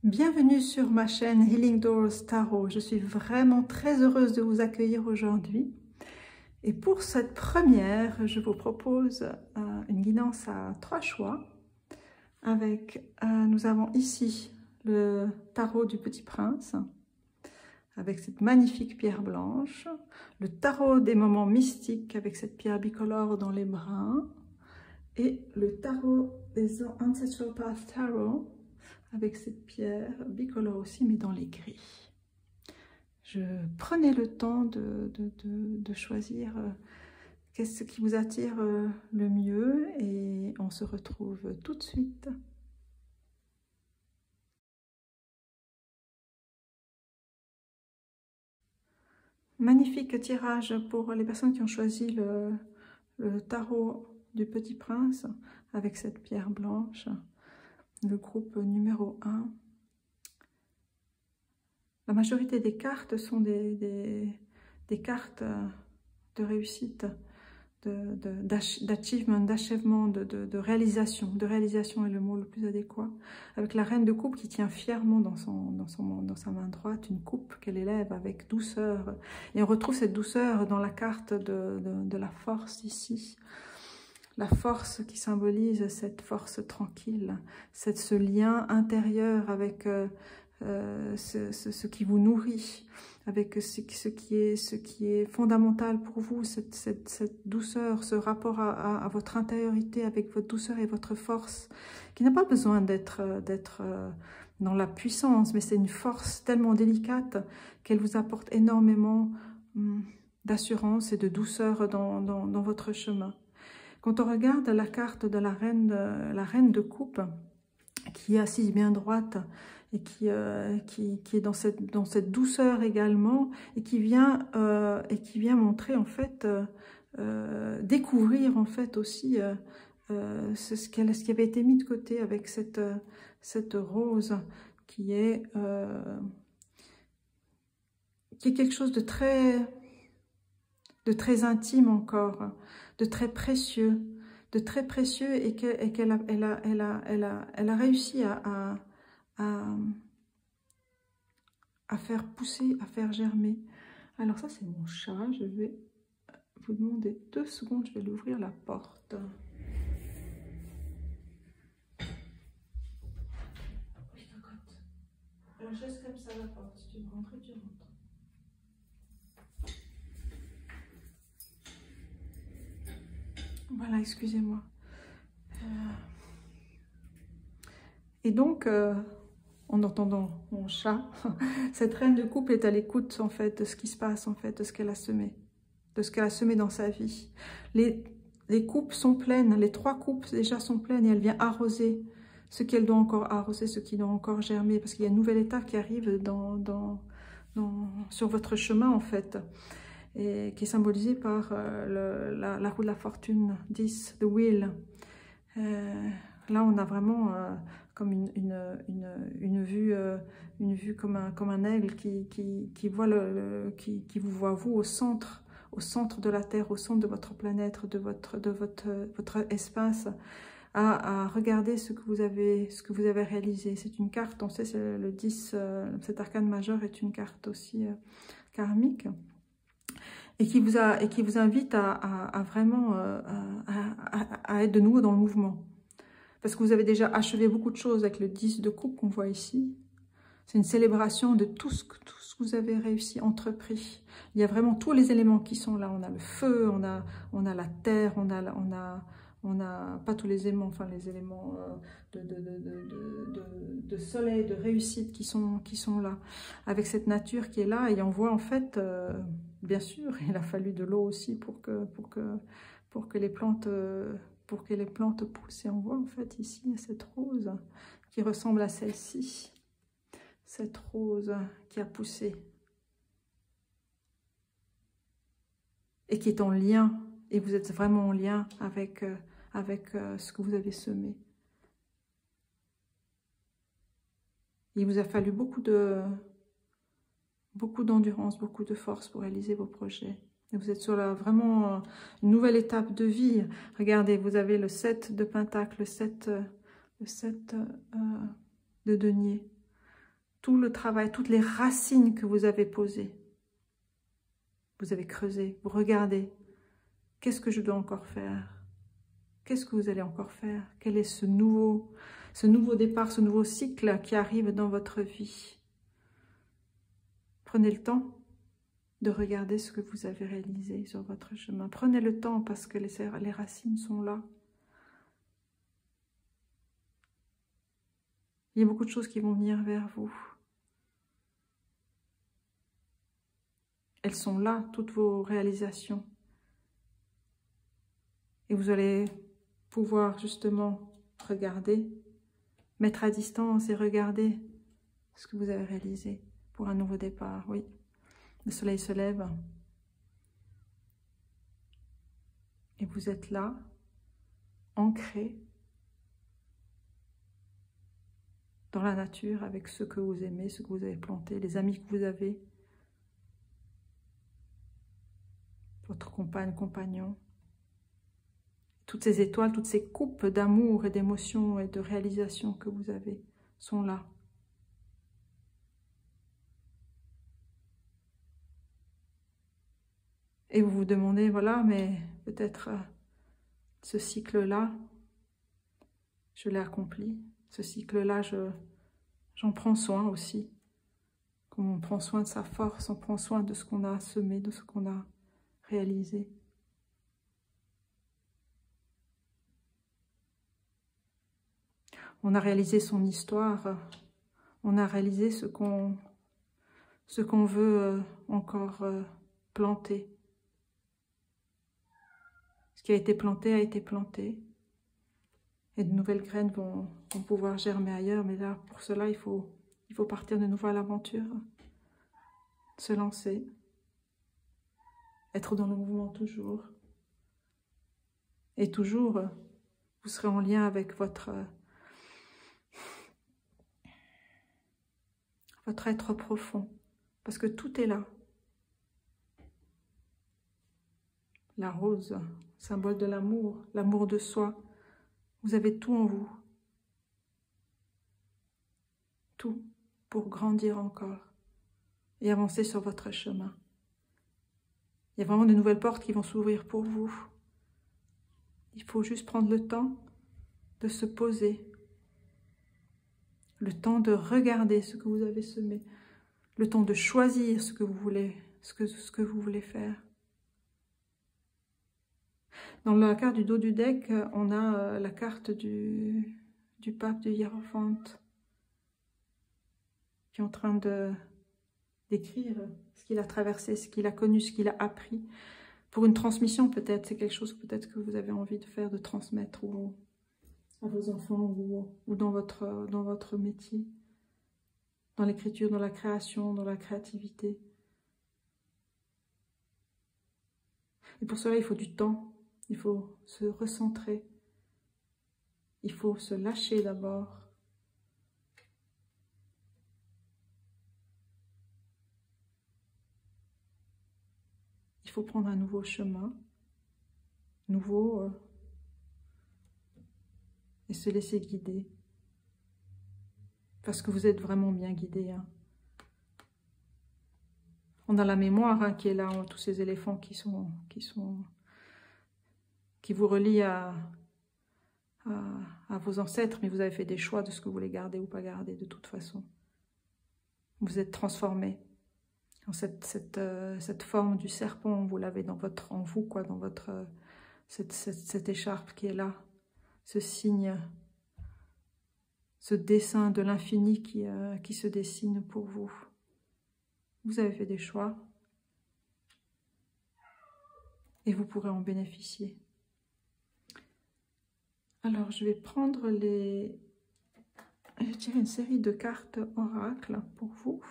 Bienvenue sur ma chaîne Healing Doors Tarot. Je suis vraiment très heureuse de vous accueillir aujourd'hui. Et pour cette première, je vous propose une guidance à 3 choix. Nous avons ici le tarot du Petit Prince, avec cette magnifique pierre blanche. Le tarot des moments mystiques, avec cette pierre bicolore dans les brins. Et le tarot des Ancestral Path Tarot, avec cette pierre bicolore aussi, mais dans les gris. Prenez le temps de choisir qu'est-ce qui vous attire le mieux et on se retrouve tout de suite. Magnifique tirage pour les personnes qui ont choisi le tarot du Petit Prince avec cette pierre blanche. Le groupe numéro 1. La majorité des cartes sont des cartes de réussite, d'achievement, d'achèvement, de réalisation. De réalisation est le mot le plus adéquat. Avec la reine de coupe qui tient fièrement dans sa main droite une coupe qu'elle élève avec douceur. Et on retrouve cette douceur dans la carte de la force ici. La force qui symbolise cette force tranquille, ce lien intérieur avec ce qui vous nourrit, avec ce qui est fondamental pour vous, cette douceur, ce rapport à votre intériorité avec votre douceur et votre force, qui n'a pas besoin d'être dans la puissance, mais c'est une force tellement délicate qu'elle vous apporte énormément d'assurance et de douceur dans votre chemin. Quand on regarde la carte de la reine de coupe, qui est assise bien droite et qui est dans cette douceur également, et qui vient montrer en fait, découvrir en fait aussi ce qui avait été mis de côté avec cette rose qui est quelque chose de très intime encore, de très précieux et qu'elle a réussi à faire pousser, à faire germer. Alors ça c'est mon chat, je vais vous demander 2 secondes, je vais lui ouvrir la porte. Oui, cocotte. Alors je laisse comme ça la porte, si tu veux rentrer, tu rentres. Voilà, excusez-moi. Et donc, en entendant mon chat, cette reine de coupe est à l'écoute en fait de ce qui se passe, en fait, de ce qu'elle a semé, dans sa vie. Les coupes sont pleines, les 3 coupes déjà sont pleines et elle vient arroser ce qu'elle doit encore arroser, ce qui doit encore germer, parce qu'il y a une nouvelle étape qui arrive sur votre chemin en fait. Et qui est symbolisé par la roue de la fortune, 10, the wheel. Là, on a vraiment comme une vue comme un aigle qui vous voit, vous, au centre de la Terre, au centre de votre planète, de votre espace, à regarder ce que vous avez réalisé. C'est une carte, on sait, c'est le 10, cet arcane majeur est une carte aussi karmique. Et qui vous invite à vraiment être de nouveau dans le mouvement. Parce que vous avez déjà achevé beaucoup de choses avec le 10 de coupe qu'on voit ici. C'est une célébration de tout ce que vous avez réussi, entrepris. Il y a vraiment tous les éléments qui sont là. On a le feu, on a la terre, on a pas tous les éléments, enfin les éléments de soleil, de réussite qui sont là. Avec cette nature qui est là, et on voit en fait... Bien sûr, il a fallu de l'eau aussi pour que les plantes poussent. Et on voit en fait ici cette rose qui ressemble à celle-ci. Cette rose qui a poussé. Et qui est en lien. Et vous êtes vraiment en lien avec ce que vous avez semé. Il vous a fallu beaucoup d'endurance, beaucoup de force pour réaliser vos projets. Et vous êtes sur vraiment une nouvelle étape de vie. Regardez, vous avez le 7 de Pentacle, le 7 de denier. tout le travail, toutes les racines que vous avez posées. Vous avez creusé, vous regardez. Qu'est-ce que je dois encore faire? Qu'est-ce que vous allez encore faire? Quel est ce nouveau départ, ce nouveau cycle qui arrive dans votre vie? Prenez le temps de regarder ce que vous avez réalisé sur votre chemin. Prenez le temps parce que les racines sont là. Il y a beaucoup de choses qui vont venir vers vous. Elles sont là, toutes vos réalisations. Et vous allez pouvoir justement regarder, mettre à distance et regarder ce que vous avez réalisé pour un nouveau départ. Oui, le soleil se lève. Et vous êtes là, ancré dans la nature avec ceux que vous aimez, ceux que vous avez plantés, les amis que vous avez, votre compagne, compagnon. Toutes ces étoiles, toutes ces coupes d'amour et d'émotions et de réalisations que vous avez sont là. Et vous vous demandez, voilà, mais peut-être ce cycle-là, je l'ai accompli. Ce cycle-là, j'en prends soin aussi. Comme on prend soin de sa force, on prend soin de ce qu'on a semé, de ce qu'on a réalisé. On a réalisé son histoire, on a réalisé ce qu'on veut encore planter. Ce qui a été planté, et de nouvelles graines vont pouvoir germer ailleurs, mais là, pour cela, il faut partir de nouveau à l'aventure, se lancer, être dans le mouvement toujours, et toujours, vous serez en lien avec votre être profond, parce que tout est là. La rose, symbole de l'amour, l'amour de soi. Vous avez tout en vous. Tout pour grandir encore et avancer sur votre chemin. Il y a vraiment de nouvelles portes qui vont s'ouvrir pour vous. Il faut juste prendre le temps de se poser, le temps de regarder ce que vous avez semé, le temps de choisir ce que vous voulez, ce que vous voulez faire. Dans la carte du dos du deck, on a la carte du pape du Hiérophant qui est en train d'écrire ce qu'il a traversé, ce qu'il a connu, ce qu'il a appris. Pour une transmission peut-être, c'est quelque chose peut-être que vous avez envie de faire, de transmettre à vos enfants ou dans votre métier, dans l'écriture, dans la création, dans la créativité. Et pour cela, il faut du temps, il faut se recentrer, il faut se lâcher d'abord. Il faut prendre un nouveau chemin, et se laisser guider. Parce que vous êtes vraiment bien guidé. Hein. On a la mémoire qui est là, tous ces éléphants qui vous relient à vos ancêtres, mais vous avez fait des choix de ce que vous voulez garder ou pas garder de toute façon. Vous êtes transformé. Cette forme du serpent, vous l'avez dans vous, quoi, dans cette écharpe qui est là, ce signe, ce dessin de l'infini qui se dessine pour vous. Vous avez fait des choix et vous pourrez en bénéficier. Alors, je vais prendre je tire une série de cartes oracles pour vous.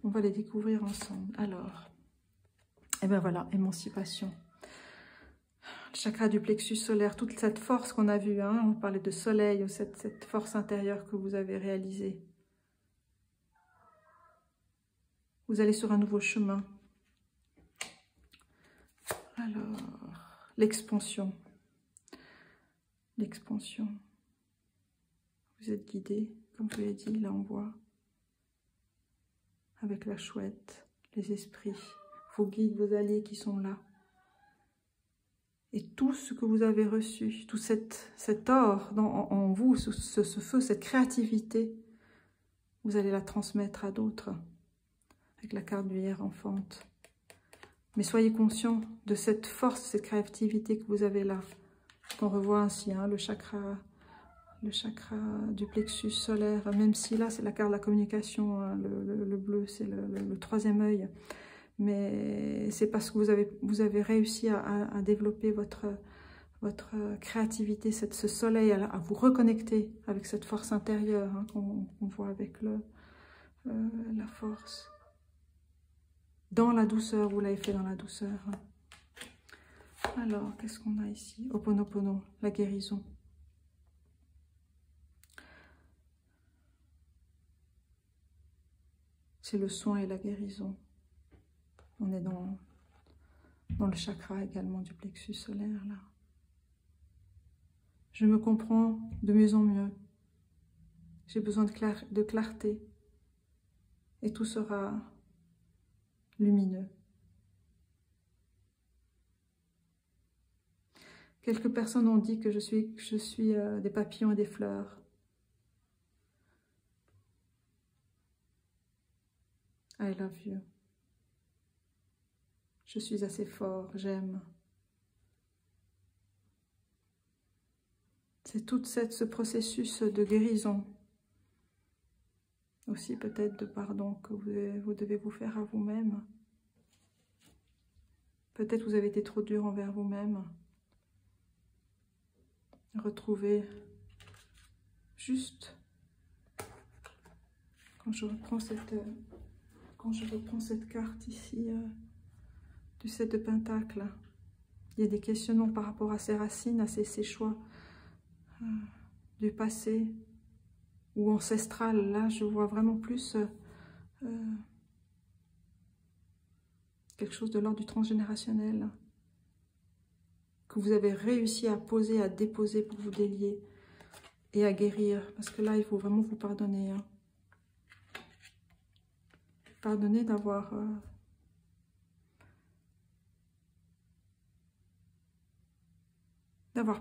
On va les découvrir ensemble. Alors, et bien voilà, émancipation. Le chakra du plexus solaire, toute cette force qu'on a vue, hein, on parlait de soleil, cette force intérieure que vous avez réalisée. Vous allez sur un nouveau chemin. Alors, l'expansion. L'expansion. Vous êtes guidé, comme je l'ai dit, là on voit. avec la chouette, les esprits, vos guides, vos alliés qui sont là. Et tout ce que vous avez reçu, tout cet or en vous, ce feu, cette créativité, vous allez la transmettre à d'autres, avec la carte du hiérophante. Mais soyez conscients de cette force, cette créativité que vous avez là. On revoit ainsi hein, le chakra du plexus solaire, même si là c'est la carte de la communication, hein, le bleu c'est le troisième œil. Mais c'est parce que vous avez réussi à développer votre créativité, ce soleil, à vous reconnecter avec cette force intérieure hein, qu'on voit avec la force. Dans la douceur, vous l'avez fait dans la douceur. Alors, qu'est-ce qu'on a ici? Ho'oponopono, la guérison. C'est le soin et la guérison. On est dans le chakra également du plexus solaire, là. Je me comprends de mieux en mieux. J'ai besoin de clarté. Et tout sera lumineux. Quelques personnes ont dit que je suis des papillons et des fleurs. I love you. Je suis assez fort, j'aime. C'est tout ce processus de guérison, aussi peut-être de pardon que vous devez vous faire à vous-même. Peut-être vous avez été trop dur envers vous-même. Retrouvez juste, quand je reprends cette carte ici, du 7 de Pentacle, il y a des questionnements par rapport à ses racines, à ses choix du passé ou ancestral. Là, je vois vraiment plus quelque chose de l'ordre du transgénérationnel que vous avez réussi à poser, à déposer pour vous délier et à guérir. Parce que là, il faut vraiment vous pardonner. Hein. Pardonner d'avoir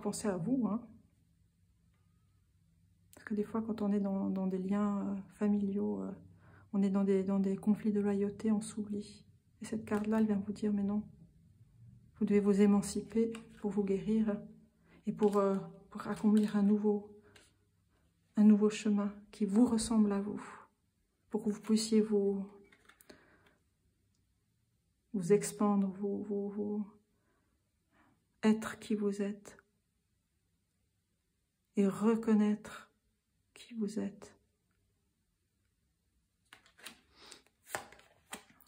pensé à vous. Hein. Parce que des fois, quand on est dans des liens familiaux, on est dans des conflits de loyauté, on s'oublie. Et cette carte-là, elle vient vous dire, mais non, vous devez vous émanciper pour vous guérir et pour accomplir un nouveau chemin qui vous ressemble à vous, pour que vous puissiez vous expandre, vous être qui vous êtes et reconnaître qui vous êtes.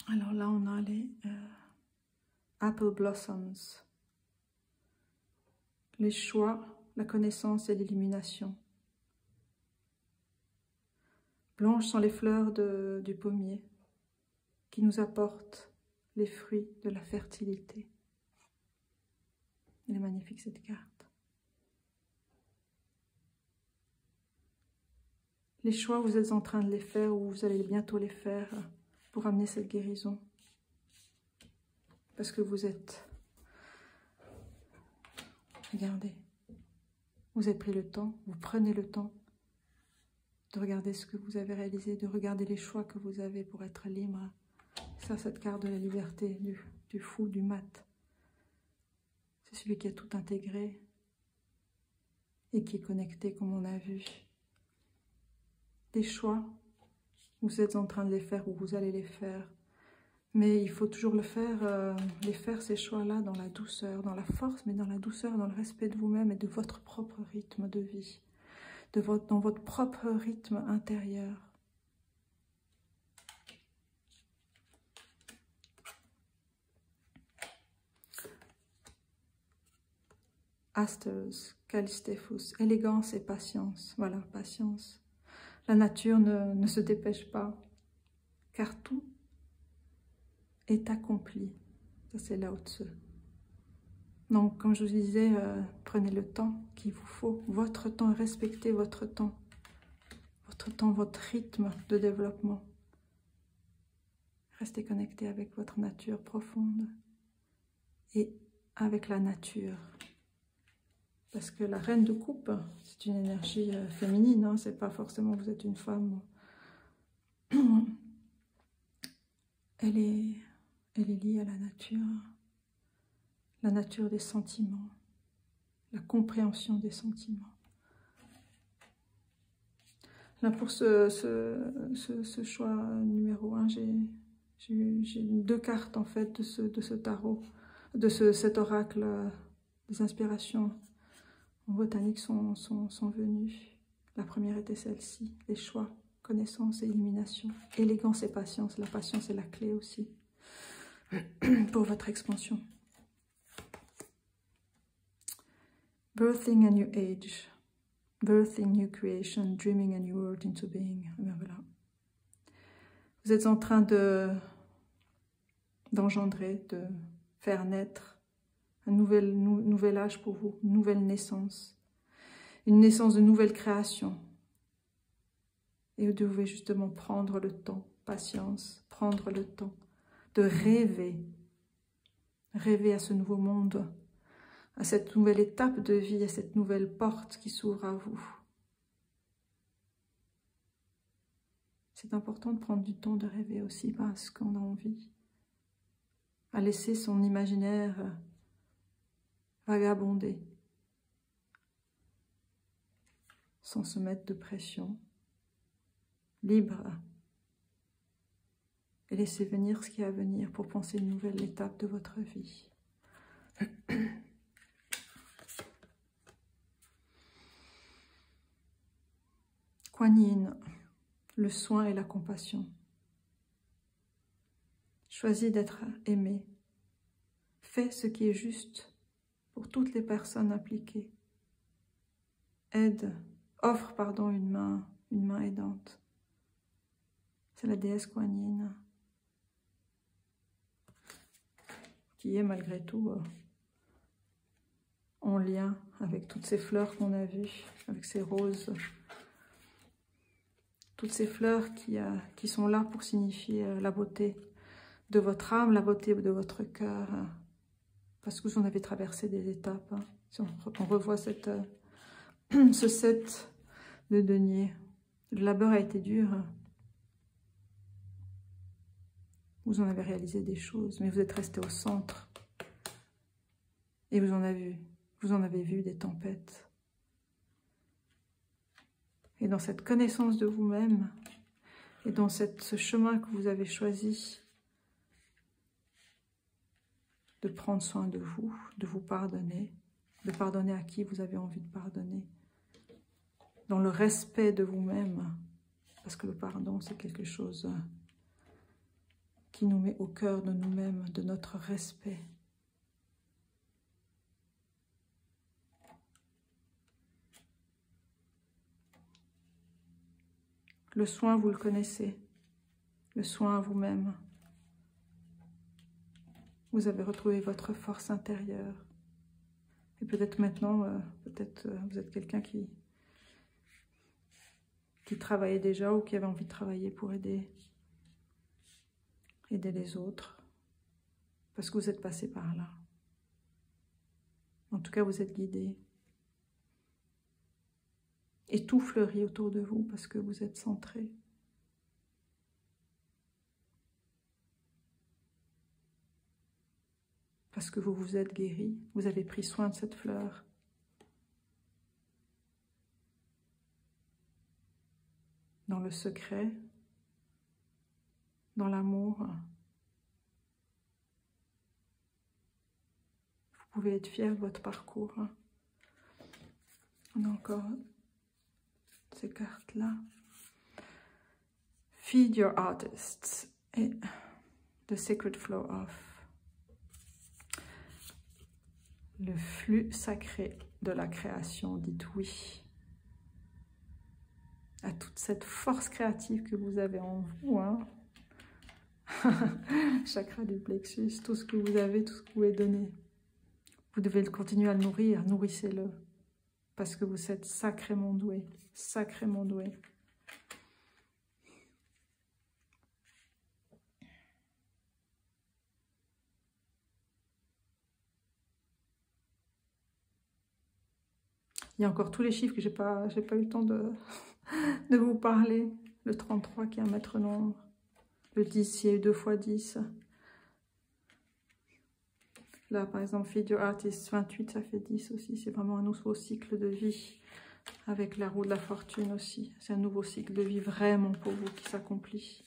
Alors là, on a les Apple Blossoms, les choix, la connaissance et l'illumination. Blanches sont les fleurs du pommier qui nous apportent les fruits de la fertilité. Elle est magnifique cette carte. Les choix, vous êtes en train de les faire ou vous allez bientôt les faire pour amener cette guérison. Parce que vous êtes... Regardez. Vous avez pris le temps, vous prenez le temps de regarder ce que vous avez réalisé, de regarder les choix que vous avez pour être libre. Ça, cette carte de la liberté, du fou, du mat. C'est celui qui a tout intégré et qui est connecté, comme on a vu. Des choix, vous êtes en train de les faire ou vous allez les faire. Mais il faut toujours les faire ces choix-là dans la douceur, dans la force, mais dans la douceur, dans le respect de vous-même et de votre propre rythme de vie, dans votre propre rythme intérieur. Asters, Callistephus, élégance et patience. Voilà, patience. La nature ne se dépêche pas, car tout est accompli. Ça, c'est Lao Tzu. Donc, comme je vous disais, prenez le temps qu'il vous faut, votre temps, respectez votre temps, votre rythme de développement. Restez connecté avec votre nature profonde et avec la nature. Parce que la reine de coupe, c'est une énergie féminine, hein, c'est pas forcément vous êtes une femme. Elle est liée à la nature des sentiments, la compréhension des sentiments. Là, pour ce choix numéro 1, j'ai 2 cartes en fait de ce tarot, cet oracle des inspirations en botanique sont venues. La première était celle-ci, les choix, connaissance et illumination, élégance et patience. La patience est la clé aussi pour votre expansion. Birthing a new age. Birthing new creation, dreaming a new world into being. Et bien voilà. Vous êtes en train d'engendrer, de faire naître un nouvel âge pour vous, une nouvelle naissance. Une naissance de nouvelles créations. Et vous devez justement prendre le temps, patience, prendre le temps de rêver. Rêver à ce nouveau monde, à cette nouvelle étape de vie, à cette nouvelle porte qui s'ouvre à vous. C'est important de prendre du temps de rêver aussi parce qu'on a envie. À laisser son imaginaire vagabonder. Sans se mettre de pression. Libre. Et laisser venir ce qui est à venir pour penser une nouvelle étape de votre vie. Kuan Yin, le soin et la compassion. Choisis d'être aimé. Fais ce qui est juste pour toutes les personnes impliquées. Offre une main aidante. C'est la déesse Kuan Yin qui est malgré tout en lien avec toutes ces fleurs qu'on a vues, avec ces roses. Toutes ces fleurs qui sont là pour signifier la beauté de votre âme, la beauté de votre cœur, parce que vous en avez traversé des étapes. Hein. Si on revoit ce 7 de denier, le labeur a été dur. Vous en avez réalisé des choses, mais vous êtes resté au centre. Et vous en avez vu des tempêtes. Et dans cette connaissance de vous-même, et dans ce chemin que vous avez choisi, de prendre soin de vous pardonner, de pardonner à qui vous avez envie de pardonner, dans le respect de vous-même, parce que le pardon, c'est quelque chose qui nous met au cœur de nous-mêmes, de notre respect. Le soin, vous le connaissez, le soin à vous-même. Vous avez retrouvé votre force intérieure. Et peut-être maintenant, vous êtes quelqu'un qui travaillait déjà ou qui avait envie de travailler pour aider les autres. Parce que vous êtes passé par là. En tout cas, vous êtes guidé. Et tout fleurit autour de vous parce que vous êtes centré. Parce que vous vous êtes guéri, vous avez pris soin de cette fleur. Dans le secret, dans l'amour. Vous pouvez être fier de votre parcours. On a encore ces cartes-là. Feed your artists et The Sacred Flow of. Le flux sacré de la création, dites oui à toute cette force créative que vous avez en vous. Hein. Chakra du plexus, tout ce que vous avez, tout ce que vous pouvez donner. Vous devez continuer à le nourrir, nourrissez-le. Parce que vous êtes sacrément doué, sacrément doué. Il y a encore tous les chiffres que j'ai pas eu le temps de, de vous parler. Le 33 qui est un maître nombre. Le 10, il y a eu 2 fois 10. Là, par exemple, Figure Artist 28, ça fait 10 aussi. C'est vraiment un nouveau cycle de vie. Avec la roue de la fortune aussi. C'est un nouveau cycle de vie vraiment pour vous qui s'accomplit.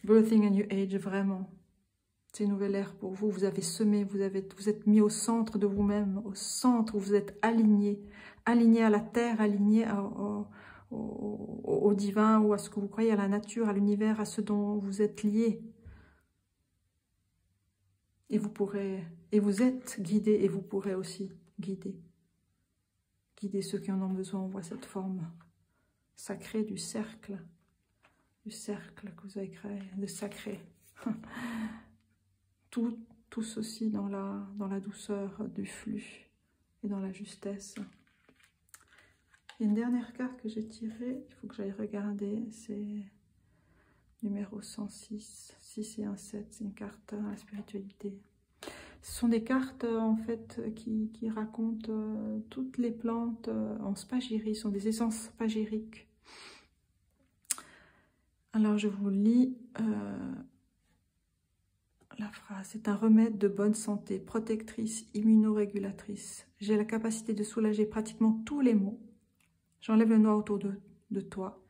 Birthing a New Age, vraiment. C'est une nouvelle ère pour vous. Vous avez semé, vous êtes mis au centre de vous-même, au centre où vous êtes aligné. Aligné à la terre, aligné au divin ou à ce que vous croyez, à la nature, à l'univers, à ce dont vous êtes lié. Et vous êtes guidé et vous pourrez aussi guider. Guider ceux qui en ont besoin. On voit cette forme sacrée du cercle que vous avez créé, le sacré. Tout ceci dans la douceur du flux et dans la justesse. Il y a une dernière carte que j'ai tirée, il faut que j'aille regarder, c'est numéro 106, 6 et 1, 7, c'est une carte à la spiritualité. Ce sont des cartes en fait qui racontent toutes les plantes en spagyrie, ce sont des essences spagyriques. Alors je vous lis la phrase. C'est un remède de bonne santé, protectrice, immunorégulatrice. J'ai la capacité de soulager pratiquement tous les maux. J'enlève le noir autour de toi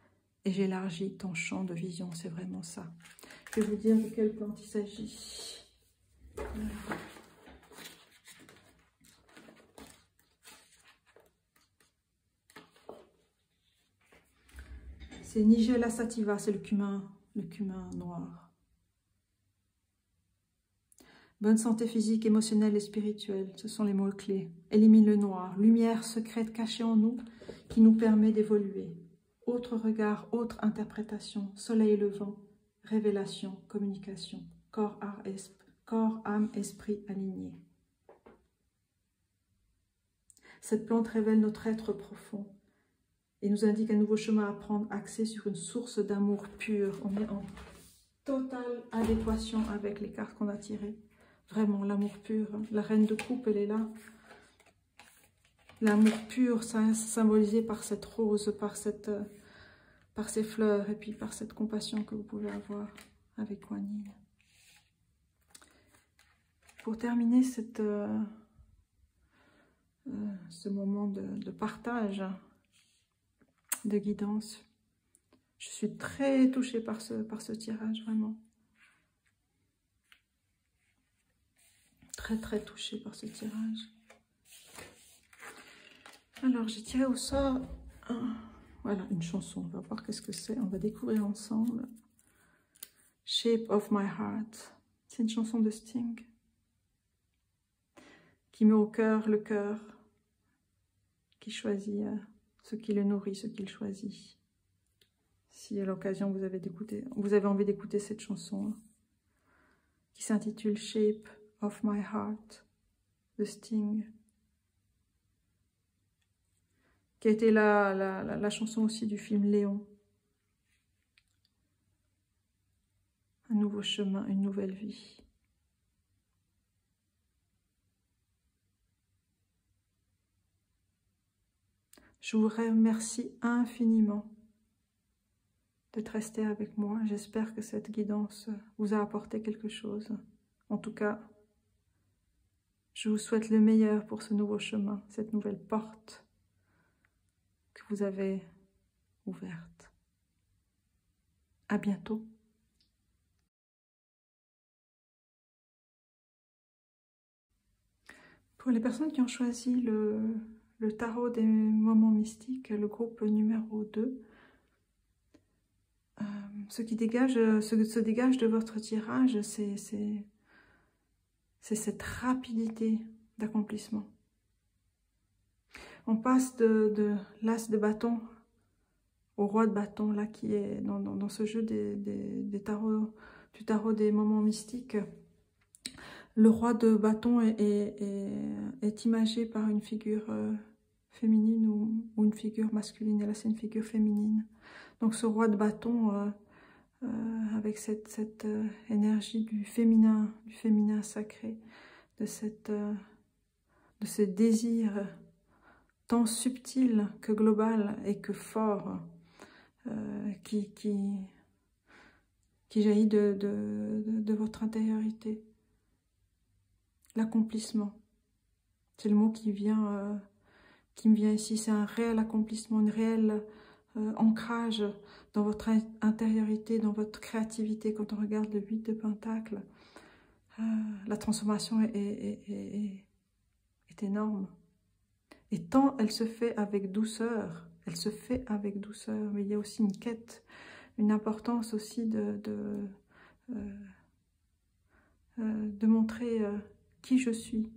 et j'élargis ton champ de vision. C'est vraiment ça. Je vais vous dire de quelle plante il s'agit. C'est Nigella sativa, c'est le cumin noir. Bonne santé physique, émotionnelle et spirituelle, ce sont les mots-clés. Élimine le noir, lumière secrète cachée en nous qui nous permet d'évoluer. Autre regard, autre interprétation, soleil levant, révélation, communication, corps, âme, esprit alignés. Cette plante révèle notre être profond et nous indique un nouveau chemin à prendre axé sur une source d'amour pur. On est en totale adéquation avec les cartes qu'on a tirées. Vraiment, l'amour pur. La reine de coupe, elle est là. L'amour pur, ça symbolisé par cette rose, par ces fleurs et puis par cette compassion que vous pouvez avoir avec Kuan Yin. Pour terminer ce moment de partage, de guidance, je suis très touchée par ce tirage, vraiment. Très touchée par ce tirage. Alors, j'ai tiré au sort, voilà, une chanson. On va voir qu'est-ce que c'est. On va découvrir ensemble. Shape of my heart. C'est une chanson de Sting qui met au cœur le cœur, qui choisit ce qui le nourrit, ce qu'il choisit. Si à l'occasion vous avez envie d'écouter cette chanson qui s'intitule Shape of my heart de Sting, qui a été la chanson aussi du film Léon. Un nouveau chemin, une nouvelle vie. Je vous remercie infiniment d'être resté avec moi. J'espère que cette guidance vous a apporté quelque chose. En tout cas, je vous souhaite le meilleur pour ce nouveau chemin, cette nouvelle porte que vous avez ouverte. À bientôt. Pour les personnes qui ont choisi le tarot des moments mystiques, le groupe numéro 2, ce qui se dégage de votre tirage, c'est cette rapidité d'accomplissement. On passe de l'as de bâton au roi de bâton, là, qui est dans ce jeu du tarot des moments mystiques. Le roi de bâton est imagé par une figure féminine ou une figure masculine. Et là, c'est une figure féminine. Donc, ce roi de bâton, avec cette énergie du féminin sacré, de ce désir tant subtil que global et que fort, qui jaillit de votre intériorité. L'accomplissement, c'est le mot qui me vient ici, c'est un réel accomplissement, un réel ancrage dans votre intériorité, dans votre créativité. Quand on regarde le 8 de Pentacle, la transformation est énorme. Et tant elle se fait avec douceur, mais il y a aussi une quête, une importance aussi de montrer qui je suis.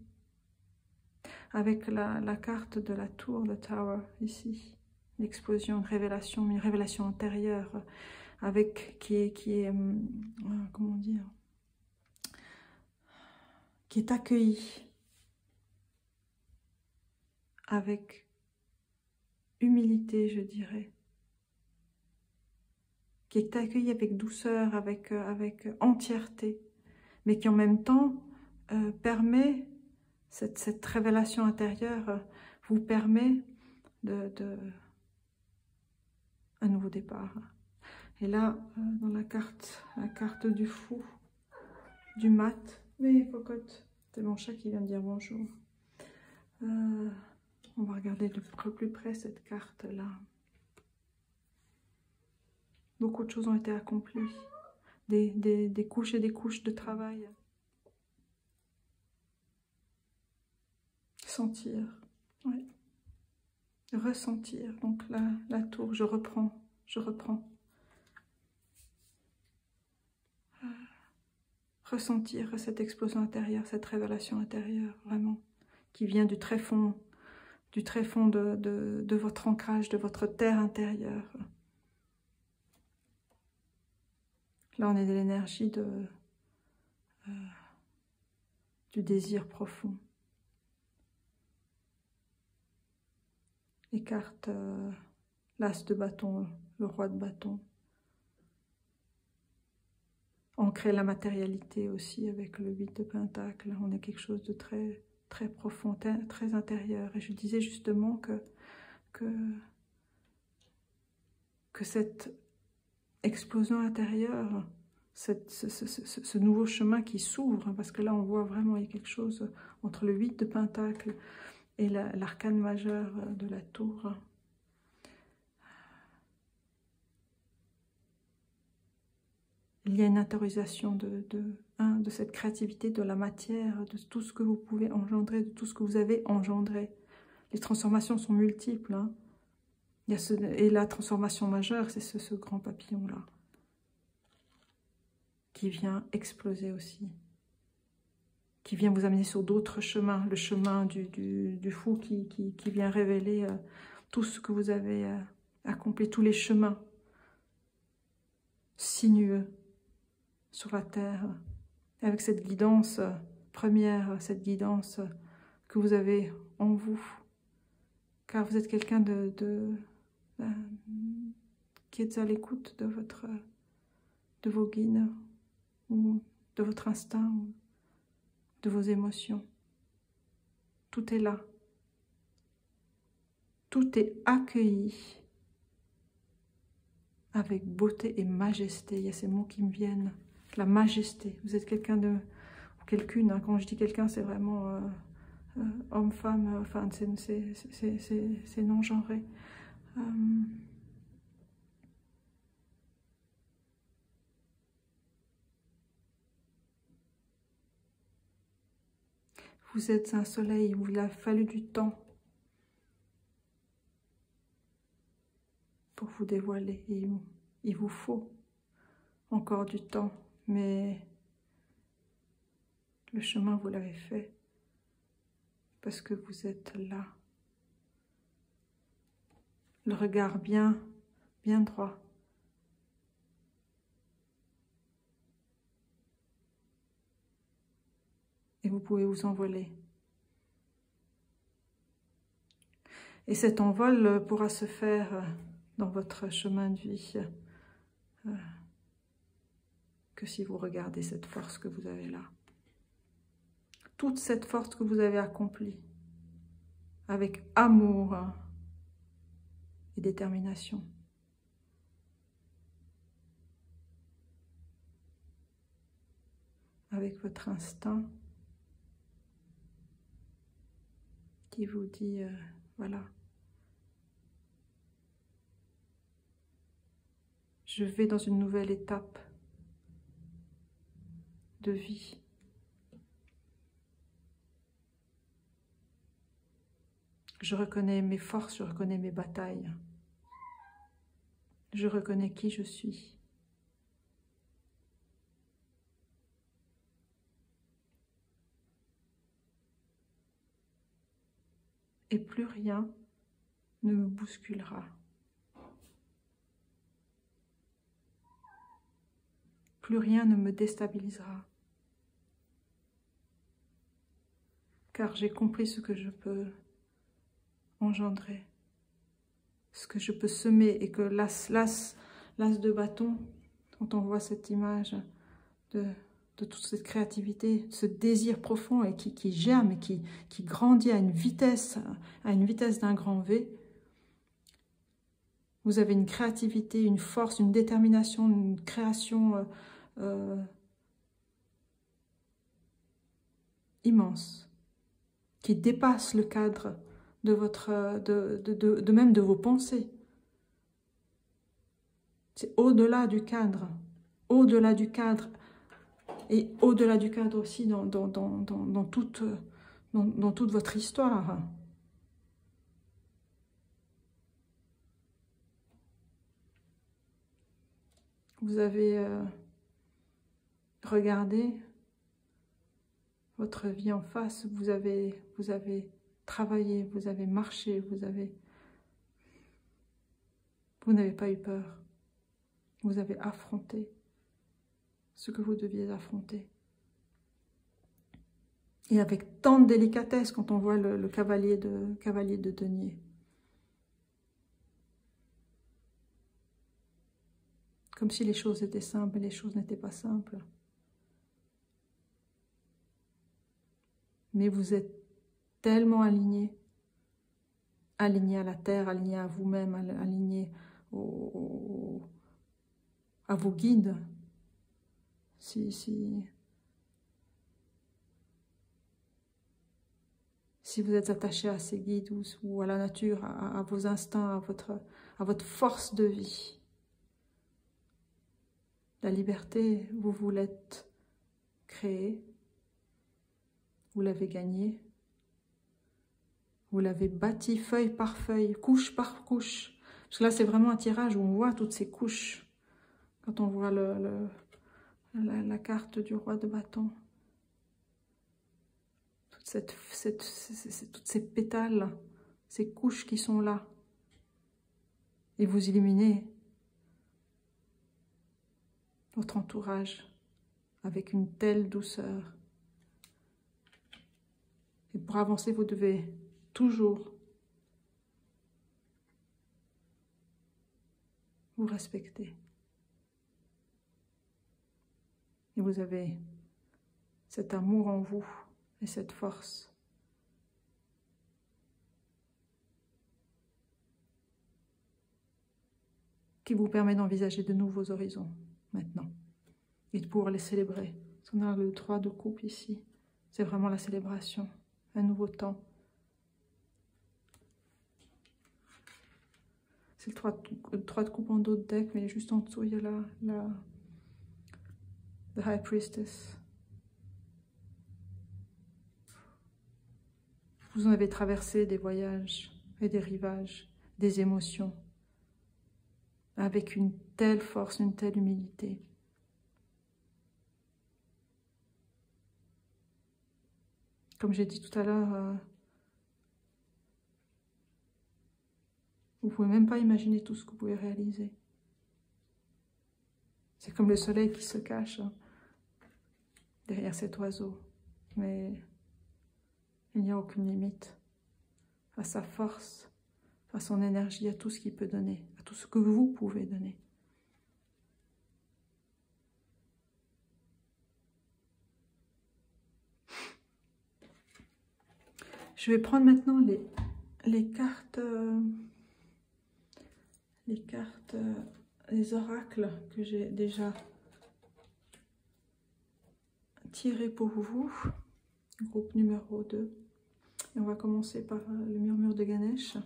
Avec la carte de la tour, le Tower, ici, l'explosion, une révélation intérieure, avec comment dire, qui est accueillie avec humilité, je dirais, qui est accueillie avec douceur, avec entièreté, mais qui en même temps permet, cette révélation intérieure vous permet un nouveau départ. Et là, dans la carte du fou, du mat, mais cocotte, c'est mon chat qui vient de dire bonjour. On va regarder de plus près cette carte-là. Beaucoup de choses ont été accomplies, des couches et des couches de travail. Sentir, oui. Ressentir, donc la tour, je reprends. Ressentir cette explosion intérieure, cette révélation intérieure, vraiment, qui vient du tréfonds de votre ancrage, de votre terre intérieure. Là, on est de l'énergie du désir profond. Les cartes, l'as de bâton, le roi de bâton. Ancrer la matérialité aussi avec le 8 de pentacle. On est quelque chose de très, très profond, très intérieur. Et je disais justement que cette explosion intérieure, ce nouveau chemin qui s'ouvre, parce que là on voit vraiment il y a quelque chose entre le 8 de pentacle et l'arcane majeur de la tour. Il y a une intériorisation de cette créativité, de la matière, de tout ce que vous pouvez engendrer, de tout ce que vous avez engendré. Les transformations sont multiples. Hein. Et la transformation majeure, c'est ce grand papillon-là, qui vient exploser aussi, qui vient vous amener sur d'autres chemins, le chemin du fou qui vient révéler tout ce que vous avez accompli, tous les chemins sinueux sur la terre, avec cette guidance première, cette guidance que vous avez en vous, car vous êtes quelqu'un qui est à l'écoute de vos guides, ou de votre instinct, ou de vos émotions. Tout est là. Tout est accueilli avec beauté et majesté. Il y a ces mots qui me viennent. La majesté. Vous êtes quelqu'un ou quelqu'une. Hein. Quand je dis quelqu'un, c'est vraiment homme, femme. Enfin, c'est non-genré. Vous êtes un soleil où il a fallu du temps pour vous dévoiler. Et il vous faut encore du temps, mais le chemin, vous l'avez fait parce que vous êtes là. Le regard bien droit. Et vous pouvez vous envoler. Et cet envol pourra se faire dans votre chemin de vie que si vous regardez cette force que vous avez là. Toute cette force que vous avez accomplie avec amour et détermination. Avec votre instinct qui vous dit, voilà, je vais dans une nouvelle étape de vie. Je reconnais mes forces, je reconnais mes batailles. Je reconnais qui je suis. Et plus rien ne me bousculera. Plus rien ne me déstabilisera. Car j'ai compris ce que je peux engendrer, ce que je peux semer, et que l'as de bâton, quand on voit cette image de toute cette créativité, ce désir profond et qui germe et qui grandit à une vitesse d'un grand V, vous avez une créativité, une force, une détermination, une création immense, qui dépasse le cadre de votre, même de vos pensées. C'est au-delà du cadre, au-delà du cadre, et au-delà du cadre aussi dans toute votre histoire. Vous avez regardé votre vie en face, vous avez travaillé, vous avez marché, vous n'avez pas eu peur. Vous avez affronté ce que vous deviez affronter. Et avec tant de délicatesse quand on voit le cavalier de denier. Comme si les choses étaient simples, mais les choses n'étaient pas simples. Mais vous êtes tellement aligné à la terre, aligné à vous-même, aligné à vos guides. Si vous êtes attaché à ces guides ou à la nature, à vos instincts, à votre force de vie, la liberté, vous l'êtes créée, vous l'avez gagnée, vous l'avez bâtie feuille par feuille, couche par couche. Parce que là, c'est vraiment un tirage où on voit toutes ces couches. Quand on voit la carte du roi de bâton. Toutes ces pétales, ces couches qui sont là. Et vous illuminez votre entourage avec une telle douceur. Et pour avancer, vous devez toujours vous respecter. Et vous avez cet amour en vous et cette force. Qui vous permet d'envisager de nouveaux horizons maintenant. Et de pouvoir les célébrer. On a le 3 de coupe ici. C'est vraiment la célébration. Un nouveau temps. C'est le 3 de coupe en dos de deck, mais juste en dessous, il y a The High Priestess. Vous en avez traversé des voyages et des rivages, des émotions, avec une telle force, une telle humilité. Comme j'ai dit tout à l'heure, vous ne pouvez même pas imaginer tout ce que vous pouvez réaliser. C'est comme le soleil qui se cache derrière cet oiseau. Mais il n'y a aucune limite à sa force, à son énergie, à tout ce qu'il peut donner, à tout ce que vous pouvez donner. Je vais prendre maintenant les cartes, les oracles que j'ai déjà tirés pour vous, groupe numéro 2. Et on va commencer par le murmure de Ganesh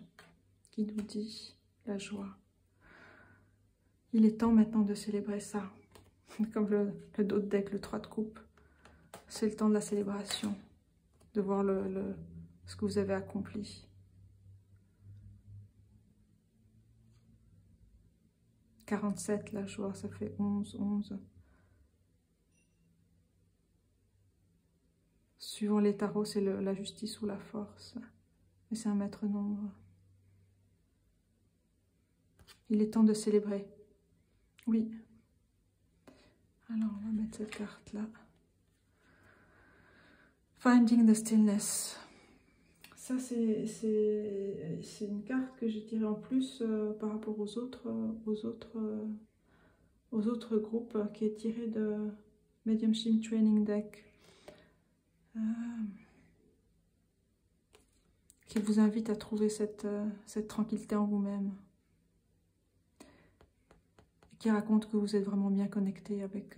qui nous dit la joie. Il est temps maintenant de célébrer ça. Comme le dos de deck, le 3 de coupe. C'est le temps de la célébration, de voir ce que vous avez accompli. 47, la joie, ça fait 11, 11. Suivant les tarots, c'est la justice ou la force. Mais c'est un maître nombre. Il est temps de célébrer. Oui. Alors, on va mettre cette carte-là. Finding the Stillness. Ça, c'est une carte que j'ai tirée en plus par rapport aux autres groupes, qui est tirée de Mediumship Training Deck. Qui vous invite à trouver cette tranquillité en vous-même. Qui raconte que vous êtes vraiment bien connecté avec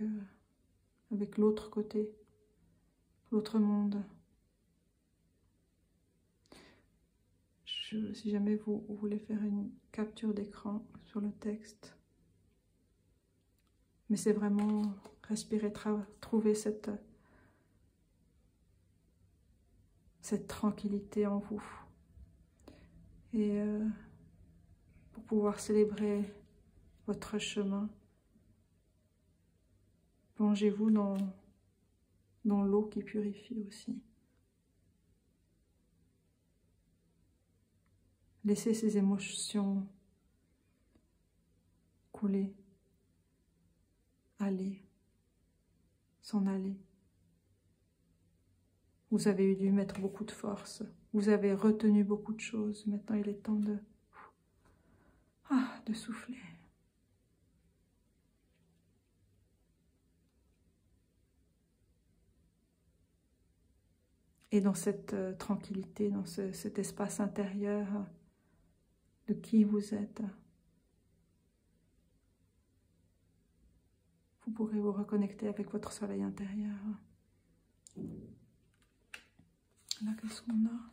l'autre côté, l'autre monde. Si jamais vous voulez faire une capture d'écran sur le texte, mais c'est vraiment respirer, trouver cette tranquillité en vous. Et pour pouvoir célébrer votre chemin, plongez-vous dans l'eau qui purifie aussi. Laissez ces émotions couler, aller, s'en aller. Vous avez dû mettre beaucoup de force, vous avez retenu beaucoup de choses. Maintenant, il est temps de souffler. Et dans cette tranquillité, dans cet espace intérieur de qui vous êtes, vous pourrez vous reconnecter avec votre soleil intérieur. Là, qu'est-ce qu'on a?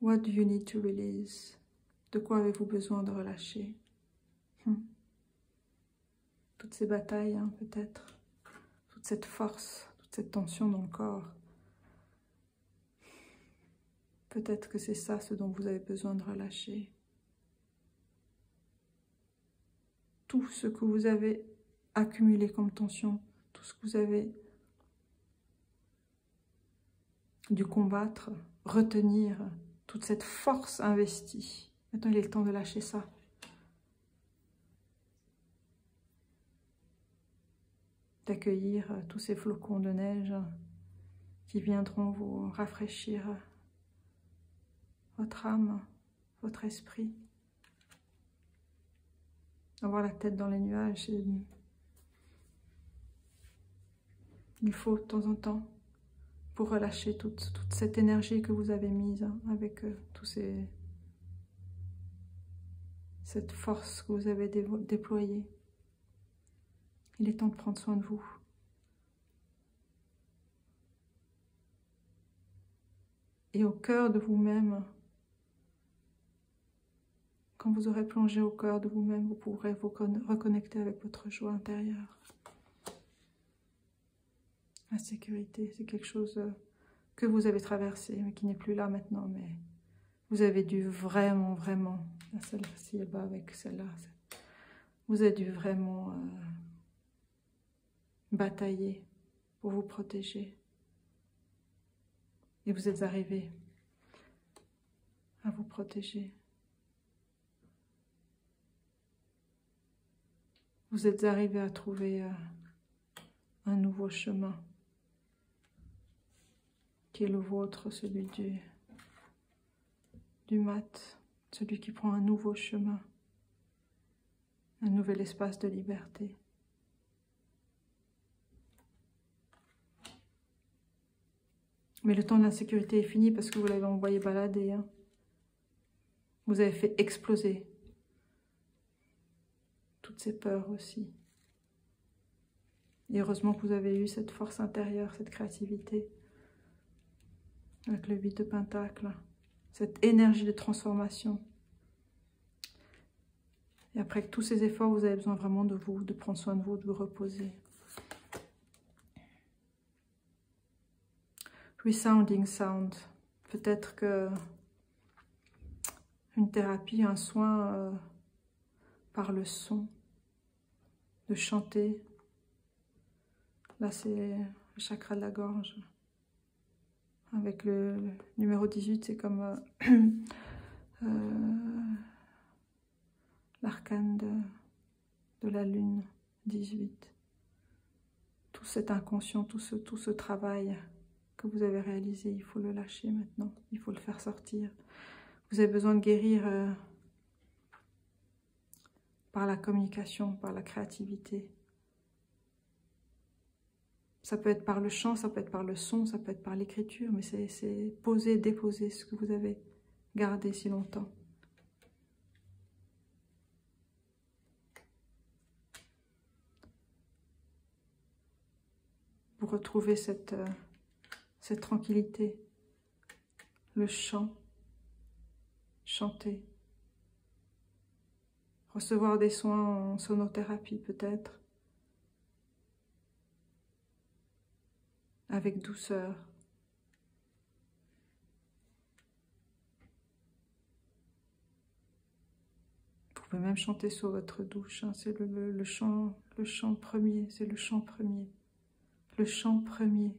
What do you need to release? De quoi avez-vous besoin de relâcher? Toutes ces batailles, hein, peut-être. Toute cette force, toute cette tension dans le corps. Peut-être que c'est ça ce dont vous avez besoin de relâcher. Tout ce que vous avez accumulé comme tension, tout ce que vous avez dû combattre, retenir, toute cette force investie. Maintenant, il est le temps de lâcher ça. D'accueillir tous ces flocons de neige qui viendront vous rafraîchir votre âme, votre esprit. Avoir la tête dans les nuages, il faut de temps en temps pour relâcher toute cette énergie que vous avez mise avec cette force que vous avez déployée. Il est temps de prendre soin de vous. Et au cœur de vous-même, quand vous aurez plongé au cœur de vous-même, vous pourrez vous reconnecter avec votre joie intérieure. La sécurité, c'est quelque chose que vous avez traversé, mais qui n'est plus là maintenant. Mais vous avez dû vraiment, celle-ci, elle va avec celle-là. Vous avez dû vraiment batailler pour vous protéger. Et vous êtes arrivé à vous protéger. Vous êtes arrivé à trouver un nouveau chemin qui est le vôtre, celui du mat, celui qui prend un nouveau chemin, un nouvel espace de liberté. Mais le temps de l'insécurité est fini parce que vous l'avez envoyé balader. Hein. Vous avez fait exploser toutes ces peurs aussi. Et heureusement que vous avez eu cette force intérieure, cette créativité. Avec le 8 de Pentacle. Cette énergie de transformation. Et après tous ces efforts, vous avez besoin vraiment de vous, de prendre soin de vous, de vous reposer. Resounding sound. Peut-être que une thérapie, un soin par le son, de chanter. Là, c'est le chakra de la gorge. Avec le numéro 18, c'est comme l'arcane de la lune 18. Tout cet inconscient, tout ce travail que vous avez réalisé, il faut le lâcher maintenant. Il faut le faire sortir. Vous avez besoin de guérir par la communication, par la créativité. Ça peut être par le chant, ça peut être par le son, ça peut être par l'écriture, mais c'est poser, déposer ce que vous avez gardé si longtemps. Pour retrouver cette tranquillité, le chant, chanter, recevoir des soins en sonothérapie peut-être, avec douceur. Vous pouvez même chanter sur votre douche, hein. C'est le chant premier, c'est le chant premier. Le chant premier.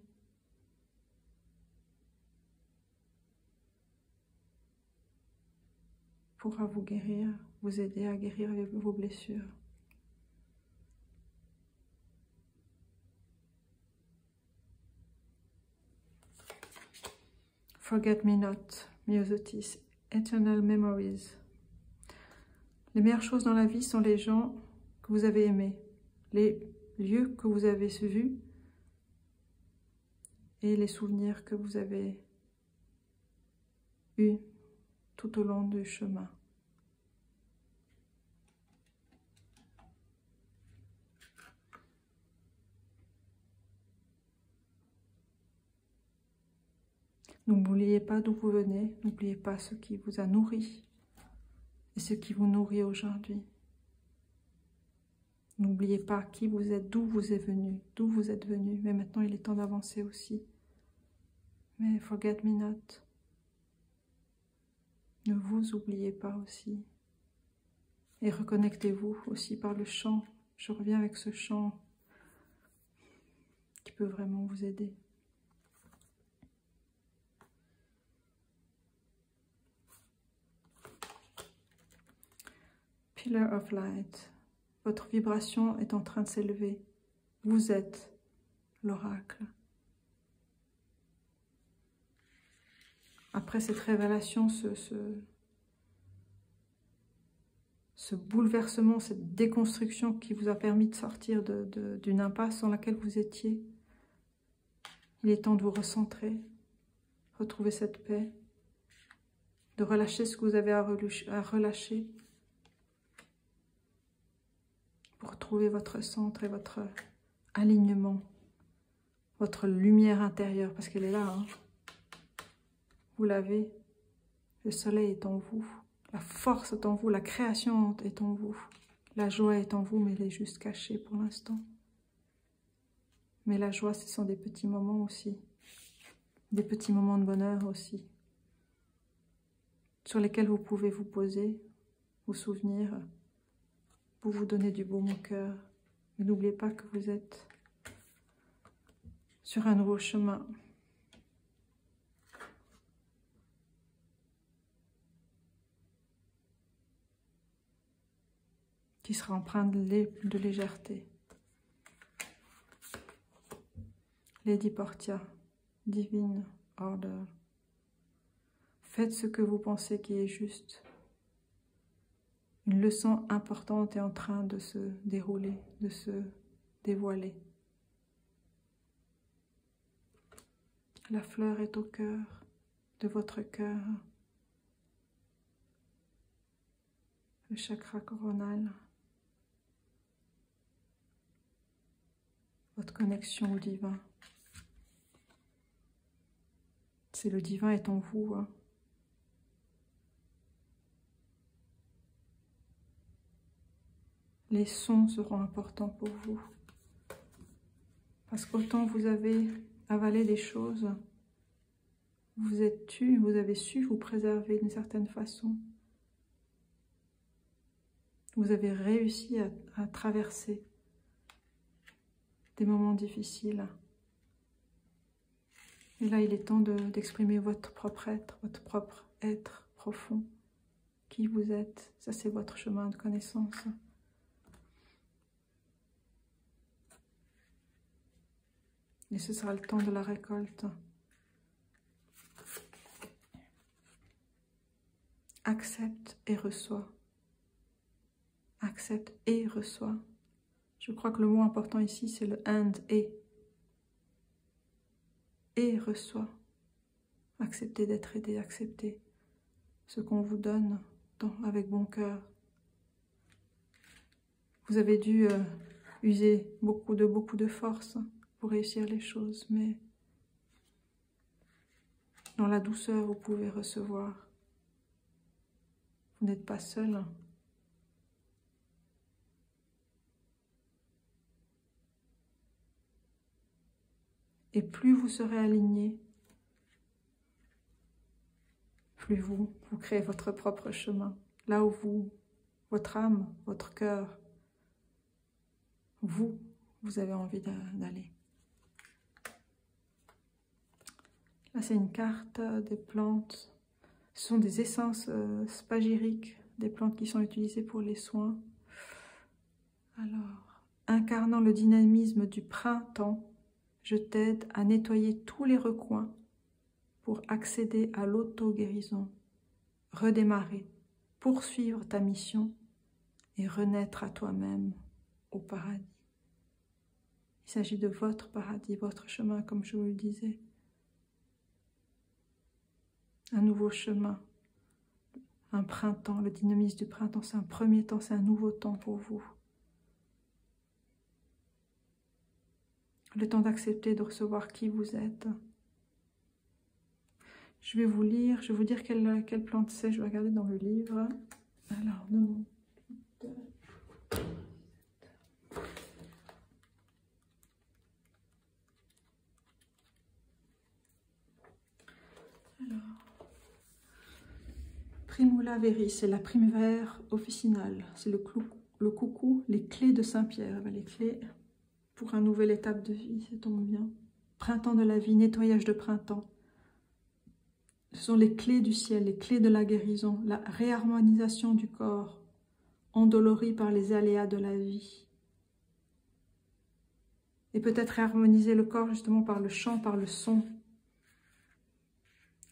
Pourra vous guérir, vous aider à guérir vos blessures. Forget me not, Myosotis, eternal memories. Les meilleures choses dans la vie sont les gens que vous avez aimés, les lieux que vous avez vus et les souvenirs que vous avez eus tout au long du chemin. N'oubliez pas d'où vous venez, n'oubliez pas ce qui vous a nourri et ce qui vous nourrit aujourd'hui. N'oubliez pas qui vous êtes, d'où vous êtes venu, mais maintenant il est temps d'avancer aussi. Mais forget me not. Ne vous oubliez pas aussi. Et reconnectez-vous aussi par le chant. Je reviens avec ce chant qui peut vraiment vous aider. Pillar of Light. Votre vibration est en train de s'élever. Vous êtes l'oracle. Après cette révélation, ce bouleversement, cette déconstruction qui vous a permis de sortir d'une impasse dans laquelle vous étiez, il est temps de vous recentrer, retrouver cette paix, de relâcher ce que vous avez à relâcher pour retrouver votre centre et votre alignement, votre lumière intérieure, parce qu'elle est là, hein. Vous l'avez, le soleil est en vous, la force est en vous, la création est en vous, la joie est en vous, mais elle est juste cachée pour l'instant. Mais la joie, ce sont des petits moments aussi, des petits moments de bonheur aussi, sur lesquels vous pouvez vous poser, vous souvenir, pour vous donner du baume au cœur. Mais n'oubliez pas que vous êtes sur un nouveau chemin. Qui sera empreint de légèreté. Lady Portia, Divine Order. Faites ce que vous pensez qui est juste. Une leçon importante est en train de se dérouler, de se dévoiler. La fleur est au cœur de votre cœur. Le chakra coronal. Votre connexion au divin. C'est le divin est en vous. Hein. Les sons seront importants pour vous. Parce qu'autant vous avez avalé des choses, vous êtes tu, vous avez su vous préserver d'une certaine façon. Vous avez réussi à traverser des moments difficiles. Et là, il est temps d'exprimer votre propre être profond. Qui vous êtes, ça c'est votre chemin de connaissance. Et ce sera le temps de la récolte. Accepte et reçois. Accepte et reçois. Je crois que le mot important ici, c'est le and et. Et reçois. Acceptez d'être aidé, acceptez ce qu'on vous donne avec bon cœur. Vous avez dû user beaucoup de force pour réussir les choses, mais dans la douceur, vous pouvez recevoir. Vous n'êtes pas seul. Et plus vous serez aligné, plus vous créez votre propre chemin. Là où votre âme, votre cœur, vous avez envie d'aller. Là, c'est une carte des plantes. Ce sont des essences spagyriques, des plantes qui sont utilisées pour les soins. Alors, incarnant le dynamisme du printemps, je t'aide à nettoyer tous les recoins pour accéder à l'auto-guérison, redémarrer, poursuivre ta mission et renaître à toi-même au paradis. Il s'agit de votre paradis, votre chemin, comme je vous le disais. Un nouveau chemin, un printemps, le dynamisme du printemps, c'est un premier temps, c'est un nouveau temps pour vous. Le temps d'accepter de recevoir qui vous êtes. Je vais vous lire, je vais vous dire quelle plante c'est, je vais regarder dans le livre. Alors, non. Alors, Primula veris, c'est la primavère officinale, c'est le coucou, les clés de Saint-Pierre, les clés pour une nouvelle étape de vie, ça tombe bien. Printemps de la vie, nettoyage de printemps. Ce sont les clés du ciel, les clés de la guérison, la réharmonisation du corps, endolori par les aléas de la vie. Et peut-être réharmoniser le corps justement par le chant, par le son.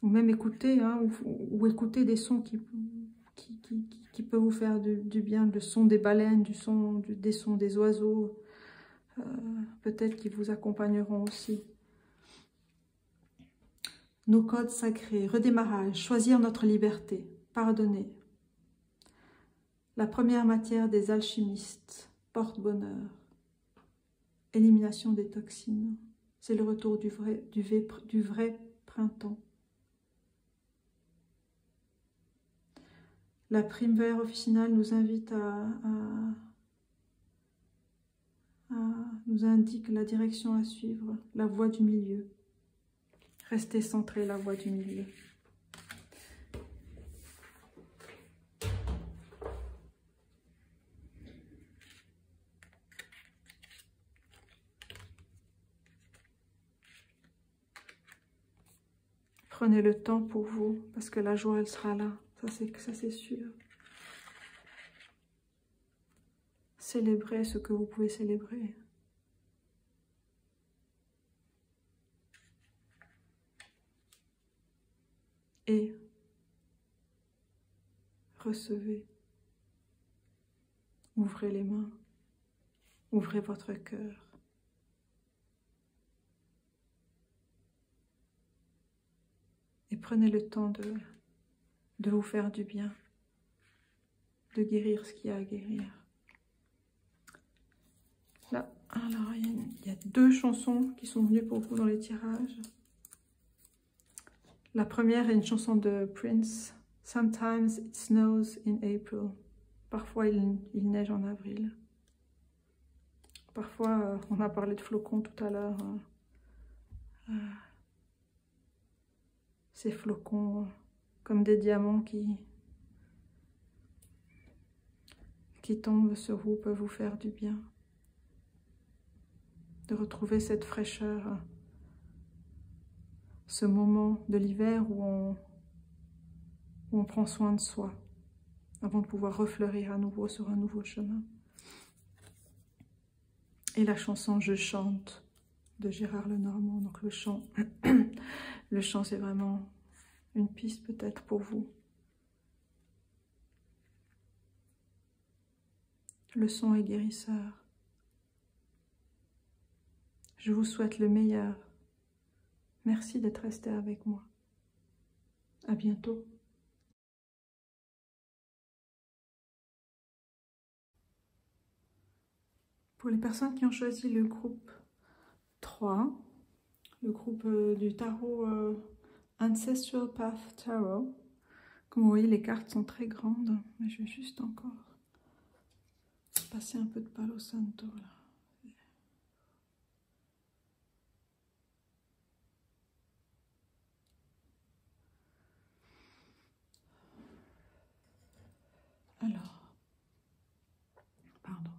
Ou même écouter, hein, ou écouter des sons qui peuvent vous faire du bien, le son des baleines, des sons des oiseaux, peut-être qui vous accompagneront aussi. Nos codes sacrés, redémarrage, choisir notre liberté, pardonner. La première matière des alchimistes, porte-bonheur. Élimination des toxines, c'est le retour du vrai printemps. La primavère officinale nous invite nous indique la direction à suivre, la voie du milieu. Restez centré, la voie du milieu. Prenez le temps pour vous, parce que la joie, elle sera là. Ça c'est sûr. Célébrez ce que vous pouvez célébrer. Et recevez. Ouvrez les mains. Ouvrez votre cœur. prenez le temps de vous faire du bien, de guérir ce qu'il y a à guérir. Là, alors, il y a 2 chansons qui sont venues pour vous dans les tirages. La première est une chanson de Prince. Sometimes it snows in April. Parfois, il neige en avril. Parfois, on a parlé de flocons tout à l'heure. Ces flocons, comme des diamants qui tombent sur vous, peuvent vous faire du bien. De retrouver cette fraîcheur, ce moment de l'hiver où on prend soin de soi, avant de pouvoir refleurir à nouveau sur un nouveau chemin. Et la chanson « Je chante » de Gérard Lenormand. Donc le chant, le chant c'est vraiment une piste peut-être pour vous. Le son est guérisseur. Je vous souhaite le meilleur. Merci d'être resté avec moi. À bientôt. Pour les personnes qui ont choisi le groupe 3, le groupe du tarot Ancestral Path Tarot, comme vous voyez, les cartes sont très grandes, mais je vais juste encore passer un peu de Palo Santo là. Alors, pardon.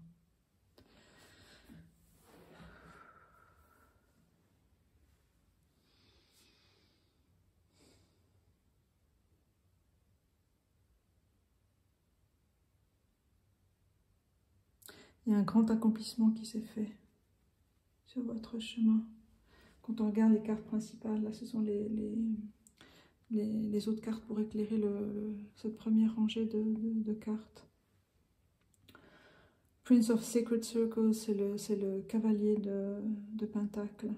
Il y a un grand accomplissement qui s'est fait sur votre chemin. Quand on regarde les cartes principales, là ce sont les autres cartes pour éclairer cette première rangée de cartes. Prince of Sacred Circles, c'est le cavalier de Pentacle.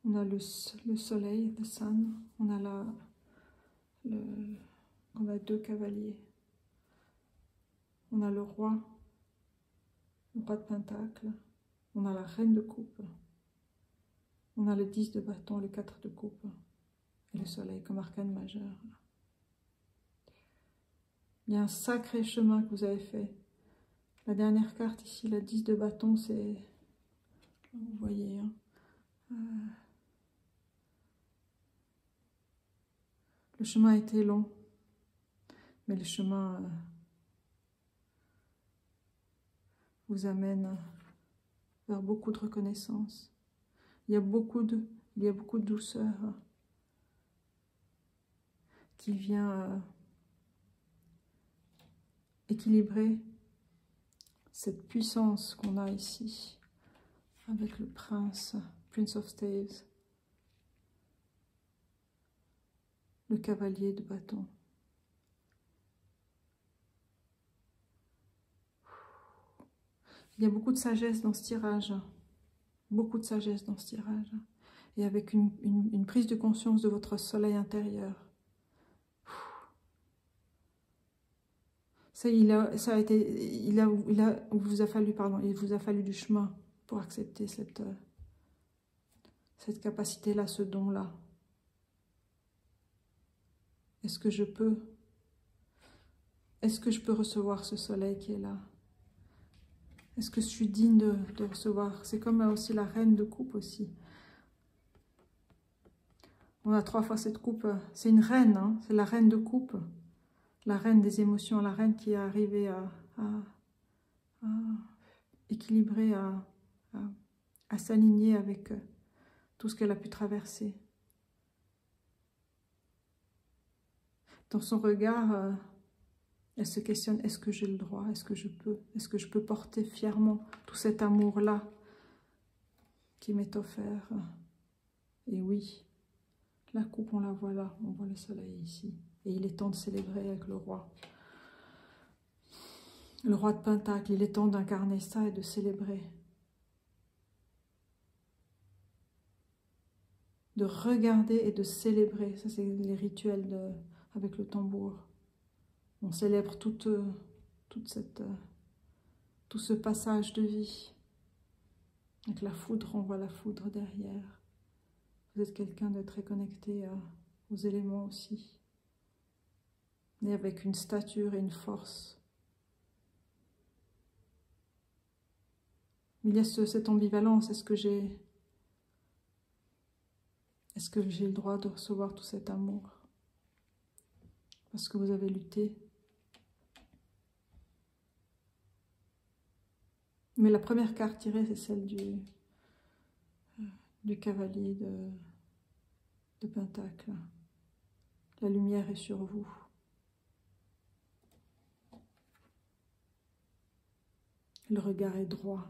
On a le soleil, the sun. On a on a 2 cavaliers. On a le roi de Pentacle. On a la reine de coupe. On a le 10 de bâton, le 4 de coupe. Et le soleil comme arcane majeur. Il y a un sacré chemin que vous avez fait. La dernière carte ici, la 10 de bâton, c'est... Vous voyez, hein, le chemin a été long, mais le chemin vous amène vers beaucoup de reconnaissance. Il y a beaucoup de douceur qui vient équilibrer cette puissance qu'on a ici avec le prince, Prince of Staves, le cavalier de bâton. Il y a beaucoup de sagesse dans ce tirage, beaucoup de sagesse dans ce tirage, et avec une prise de conscience de votre soleil intérieur. Ça, il vous a fallu du chemin pour accepter cette capacité-là, ce don-là. Est-ce que je peux recevoir ce soleil qui est là? Est-ce que je suis digne de recevoir? C'est comme aussi la reine de coupe aussi. On a 3 fois cette coupe. C'est une reine, hein, c'est la reine de coupe. La reine des émotions, la reine qui est arrivée à équilibrer, à s'aligner avec tout ce qu'elle a pu traverser. Dans son regard, elle se questionne, est-ce que j'ai le droit? Est-ce que je peux porter fièrement tout cet amour-là qui m'est offert? Et oui, la coupe, on la voit là, on voit le soleil ici. Et il est temps de célébrer avec le roi. Le roi de Pentacle, il est temps d'incarner ça et de célébrer. de regarder et de célébrer. Ça, c'est les rituels avec le tambour. On célèbre tout ce passage de vie. Avec la foudre, on voit la foudre derrière. Vous êtes quelqu'un de très connecté aux éléments aussi. Et avec une stature et une force. Il y a cette ambivalence. Est-ce que j'ai le droit de recevoir tout cet amour? Parce que vous avez lutté. Mais la première carte tirée, c'est celle du cavalier de Pentacle. La lumière est sur vous. Le regard est droit.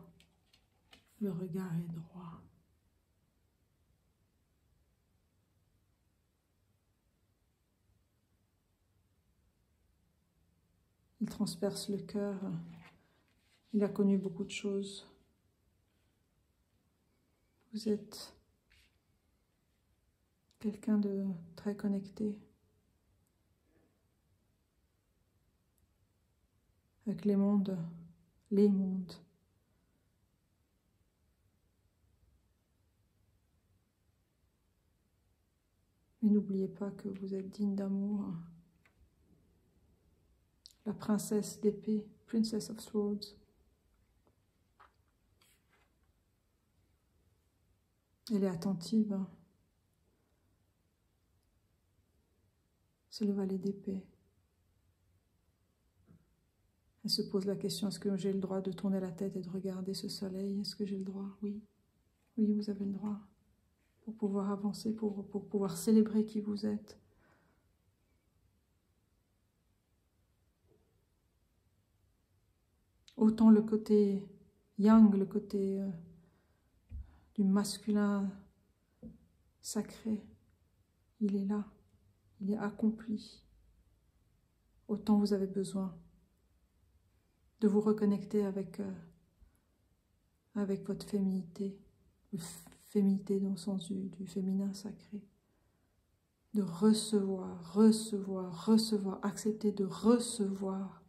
Le regard est droit. Il transperce le cœur. Il a connu beaucoup de choses. Vous êtes quelqu'un de très connecté avec les mondes. Mais n'oubliez pas que vous êtes digne d'amour. La princesse d'épée, Princess of Swords. Elle est attentive. C'est le valet d'épée. Elle se pose la question, est-ce que j'ai le droit de tourner la tête et de regarder ce soleil? Est-ce que j'ai le droit? Oui. Oui, vous avez le droit. Pour pouvoir avancer, pour pouvoir célébrer qui vous êtes. Autant le côté yang, le côté du masculin sacré, il est là, il est accompli. Autant vous avez besoin de vous reconnecter avec votre féminité, féminité dans le sens du féminin sacré. De recevoir, recevoir, recevoir, accepter de recevoir.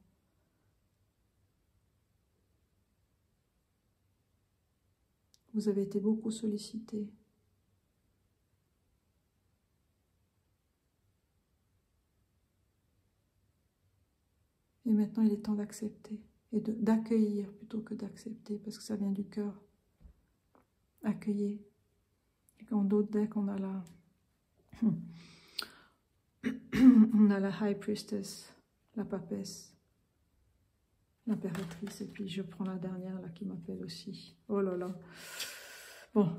Vous avez été beaucoup sollicité. Et maintenant, il est temps d'accepter et d'accueillir plutôt que d'accepter, parce que ça vient du cœur. Accueillir. Et dans d'autres decks, on a la High Priestess, la papesse, l'impératrice, et puis je prends la dernière là qui m'appelle aussi. Oh là là. Bon,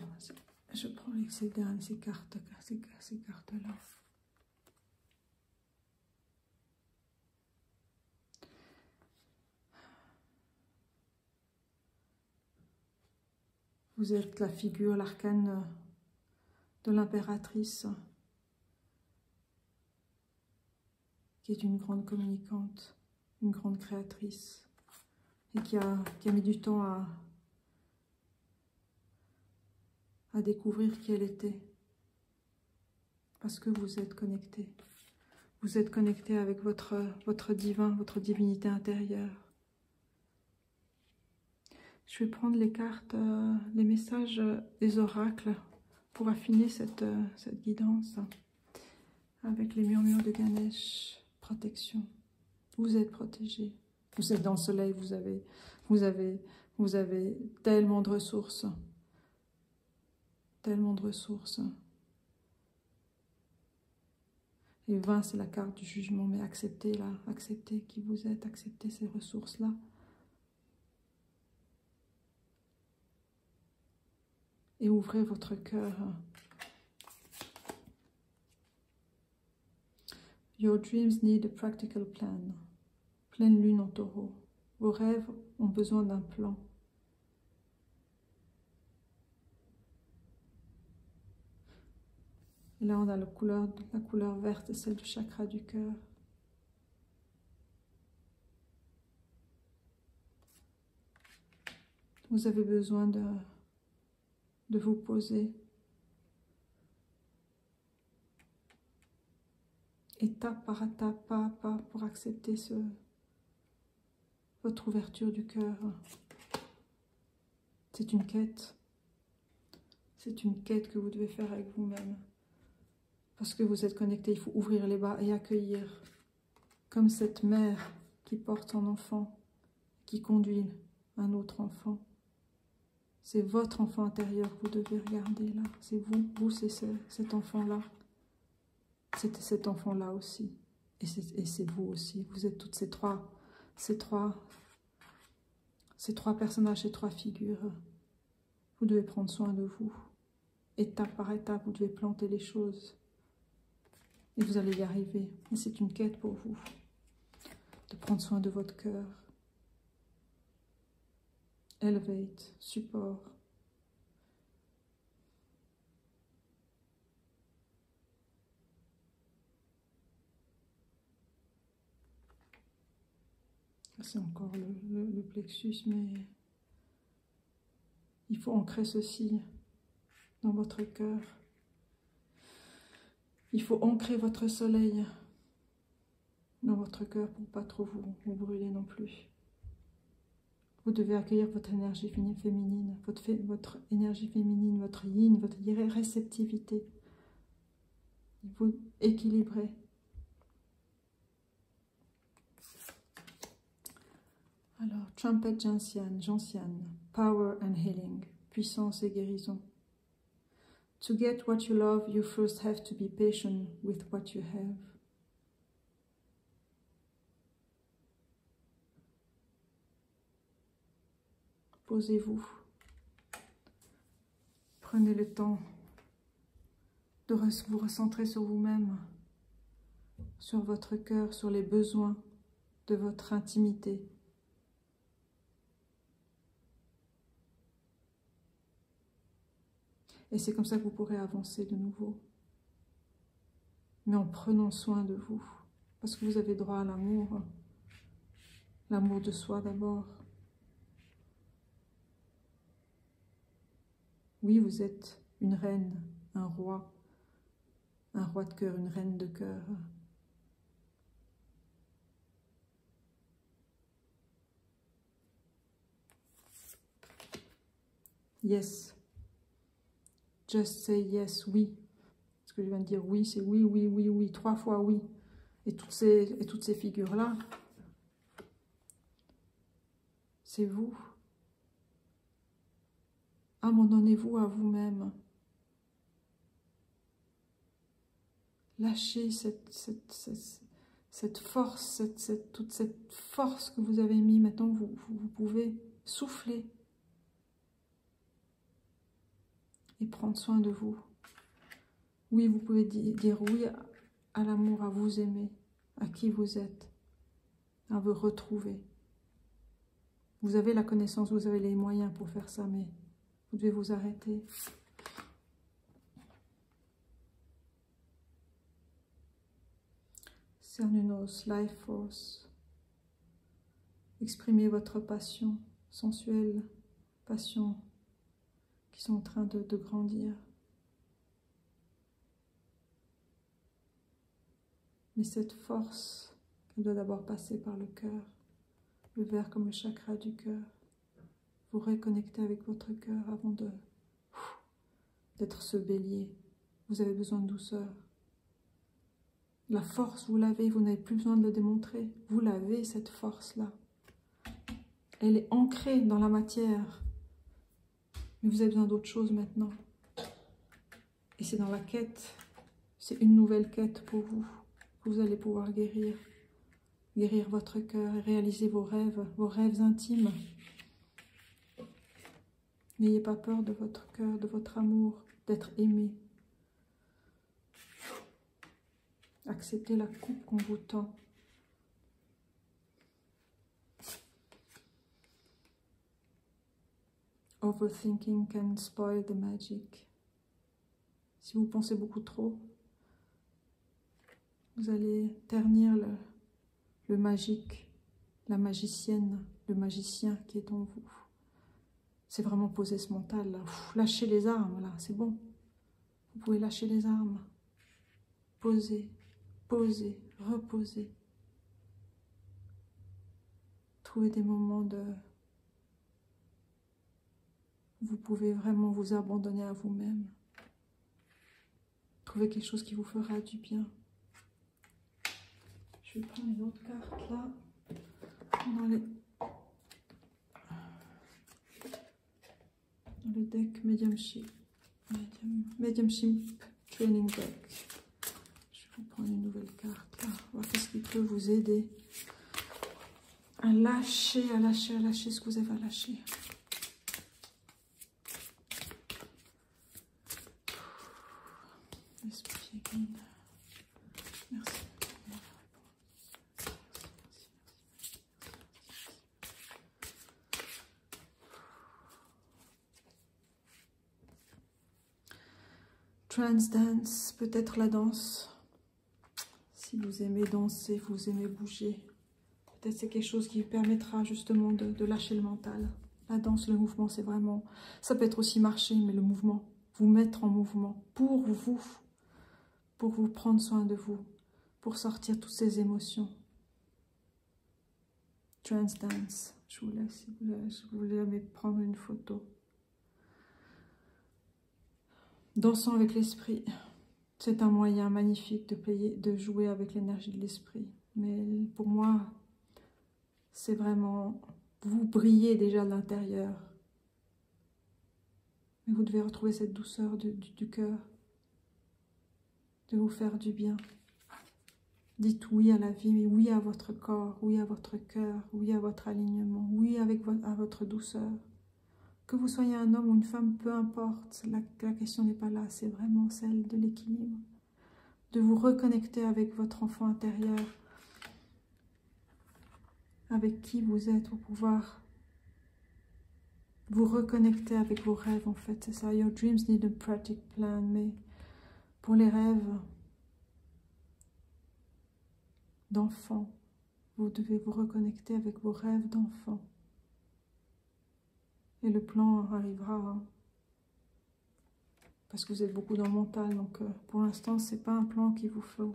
je prends ces cartes-là. Vous êtes la figure, l'arcane de l'impératrice, qui est une grande communicante, une grande créatrice, et qui a mis du temps à découvrir qui elle était, parce que vous êtes connecté. Vous êtes connecté avec votre divin, votre divinité intérieure. Je vais prendre les cartes, les messages des oracles pour affiner cette guidance avec les murmures de Ganesh. Protection. Vous êtes protégé. Vous êtes dans le soleil, vous avez tellement de ressources. Tellement de ressources. Et 20, c'est la carte du jugement, mais acceptez-la, acceptez qui vous êtes, acceptez ces ressources-là. Et ouvrez votre cœur. Your dreams need a practical plan. Pleine lune en taureau. Vos rêves ont besoin d'un plan. Et là, on a la couleur verte, celle du chakra du cœur. Vous avez besoin de vous poser étape par étape, pas à pas, pour accepter votre ouverture du cœur. C'est une quête. C'est une quête que vous devez faire avec vous-même. Parce que vous êtes connecté, il faut ouvrir les bras et accueillir. Comme cette mère qui porte son enfant, qui conduit un autre enfant. C'est votre enfant intérieur que vous devez regarder là. C'est vous c'est cet enfant-là. C'était cet enfant-là aussi. Et c'est vous aussi. Vous êtes toutes ces trois personnages, ces trois figures. Vous devez prendre soin de vous. Étape par étape, vous devez planter les choses. Et vous allez y arriver. Et c'est une quête pour vous. De prendre soin de votre cœur. Elevate, support. C'est encore le plexus, mais il faut ancrer ceci dans votre cœur. Il faut ancrer votre soleil dans votre cœur pour ne pas trop vous brûler non plus. Vous devez accueillir votre énergie féminine, votre énergie féminine, votre yin, votre réceptivité. Vous équilibrez. Alors, Trumpet Gentian, Power and Healing, puissance et guérison. To get what you love, you first have to be patient with what you have. Posez-vous. Prenez le temps de vous recentrer sur vous-même, sur votre cœur, sur les besoins de votre intimité. Et c'est comme ça que vous pourrez avancer de nouveau. Mais en prenant soin de vous. Parce que vous avez droit à l'amour. L'amour de soi d'abord. Oui, vous êtes une reine, un roi de cœur, une reine de cœur. Yes. Just say yes, oui. Ce que je viens de dire oui, c'est oui, oui, oui, oui, 3 fois oui. Et toutes ces figures-là, c'est vous. Abandonnez-vous à vous-même. Lâchez cette force, toute cette force que vous avez mis. Maintenant, vous pouvez souffler et prendre soin de vous. Oui, vous pouvez dire oui à l'amour, à vous aimer, à qui vous êtes, à vous retrouver. Vous avez la connaissance, vous avez les moyens pour faire ça, mais vous devez vous arrêter. Cernunnos, Life Force. Exprimez votre passion sensuelle, passion qui sont en train de grandir. Mais cette force, elle doit d'abord passer par le cœur, le vert comme le chakra du cœur. Vous reconnectez avec votre cœur avant d'être ce bélier. Vous avez besoin de douceur. La force, vous l'avez, vous n'avez plus besoin de le démontrer. Vous l'avez, cette force-là. Elle est ancrée dans la matière. Mais vous avez besoin d'autre chose maintenant. Et c'est dans la quête. C'est une nouvelle quête pour vous. Que vous allez pouvoir guérir. Guérir votre cœur et réaliser vos rêves intimes. N'ayez pas peur de votre cœur, de votre amour, d'être aimé. Acceptez la coupe qu'on vous tend. Overthinking can spoil the magic. Si vous pensez beaucoup trop, vous allez ternir le magique, la magicienne, le magicien qui est en vous. C'est vraiment poser ce mental là. Lâchez les armes là, c'est bon. Vous pouvez lâcher les armes. Posez, posez, reposer. Trouvez des moments de... Vous pouvez vraiment vous abandonner à vous-même. Trouvez quelque chose qui vous fera du bien. Je vais prendre une autre carte là. Dans le deck Mediumship. Mediumship Training Deck. Je vais vous prendre une nouvelle carte là. Voir qu'est-ce qui peut vous aider à lâcher ce que vous avez à lâcher. L'esprit guide. Merci. Trance dance, peut-être la danse. Si vous aimez danser, vous aimez bouger. Peut-être c'est quelque chose qui vous permettra justement de lâcher le mental. La danse, le mouvement, c'est vraiment... Ça peut être aussi marcher, mais le mouvement. Vous mettre en mouvement pour vous prendre soin de vous, pour sortir toutes ces émotions. Trance dance. Je vous laisse, si vous voulez prendre une photo. Dansant avec l'esprit. C'est un moyen magnifique de jouer avec l'énergie de l'esprit. Mais pour moi, c'est vraiment... Vous brillez déjà de l'intérieur. Mais vous devez retrouver cette douceur du cœur. De vous faire du bien. Dites oui à la vie, mais oui à votre corps, oui à votre cœur, oui à votre alignement, oui à votre douceur. Que vous soyez un homme ou une femme, peu importe, la question n'est pas là, c'est vraiment celle de l'équilibre. De vous reconnecter avec votre enfant intérieur, avec qui vous êtes, pour pouvoir vous reconnecter avec vos rêves, en fait, c'est ça. Your dreams need a practical plan, mais pour les rêves d'enfant, vous devez vous reconnecter avec vos rêves d'enfant. Et le plan arrivera, hein, parce que vous êtes beaucoup dans le mental, donc pour l'instant, c'est pas un plan qu'il vous faut.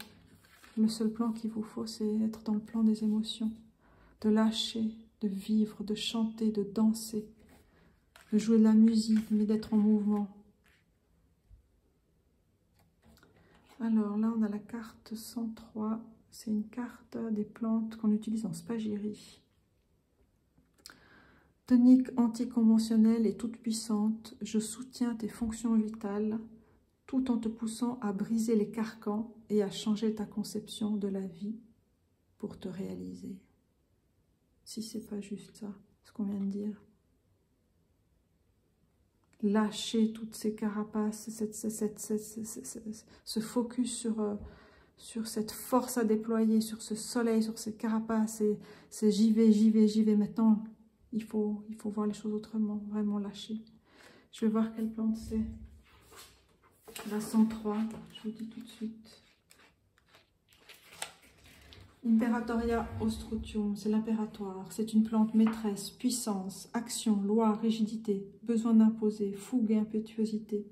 Le seul plan qu'il vous faut, c'est être dans le plan des émotions, de lâcher, de vivre, de chanter, de danser, de jouer de la musique, mais d'être en mouvement. Alors là, on a la carte 103. C'est une carte des plantes qu'on utilise en spagyrie. Tonique anticonventionnelle et toute puissante, je soutiens tes fonctions vitales tout en te poussant à briser les carcans et à changer ta conception de la vie pour te réaliser. Si c'est pas juste ça, ce qu'on vient de dire. Lâcher toutes ces carapaces, ce focus sur cette force à déployer, sur ce soleil, sur ces carapaces, et c'est j'y vais. Maintenant, il faut voir les choses autrement, vraiment lâcher. Je vais voir quelle plante c'est. La 103, je vous dis tout de suite. Imperatoria Ostrutium, c'est l'impératoire. C'est une plante maîtresse, puissance, action, loi, rigidité, besoin d'imposer, fougue et impétuosité.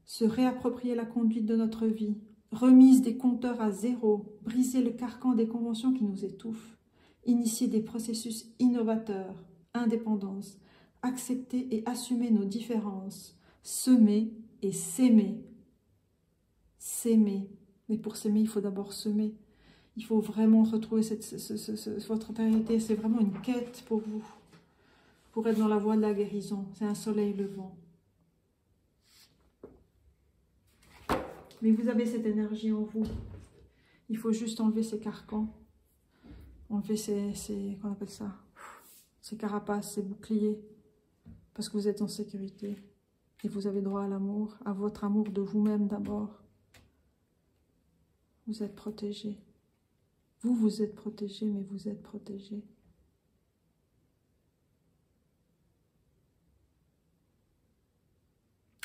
Se réapproprier la conduite de notre vie, remise des compteurs à zéro, briser le carcan des conventions qui nous étouffent, initier des processus innovateurs, indépendance, accepter et assumer nos différences, semer et s'aimer. S'aimer. Mais pour s'aimer, il faut d'abord semer. Il faut vraiment retrouver votre intériorité. C'est vraiment une quête pour vous, pour être dans la voie de la guérison. C'est un soleil levant. Mais vous avez cette énergie en vous. Il faut juste enlever ces carcans. Enlever qu'on appelle ça, ces carapaces, ces boucliers. Parce que vous êtes en sécurité. Et vous avez droit à l'amour, à votre amour de vous-même d'abord. Vous êtes protégé. Vous êtes protégé, mais vous êtes protégé.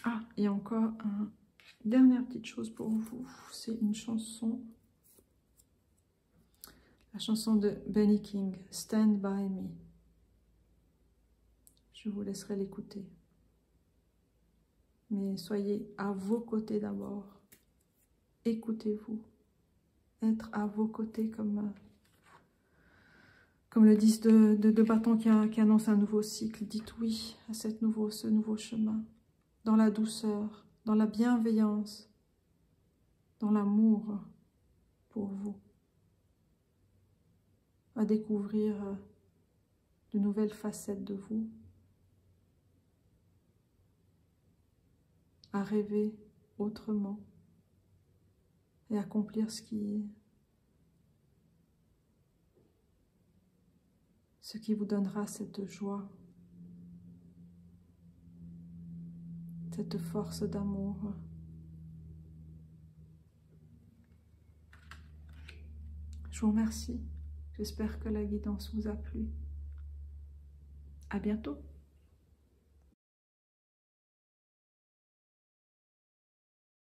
Ah, et encore une dernière petite chose pour vous. C'est une chanson. La chanson de Benny King, Stand By Me. Je vous laisserai l'écouter. Mais soyez à vos côtés d'abord. Écoutez-vous. être à vos côtés comme le 10 de bâton qui annonce un nouveau cycle. Dites oui à ce nouveau chemin, dans la douceur, dans la bienveillance, dans l'amour pour vous, à découvrir de nouvelles facettes de vous, à rêver autrement et accomplir ce qui vous donnera cette joie, cette force d'amour. Je vous remercie. J'espère que la guidance vous a plu. À bientôt.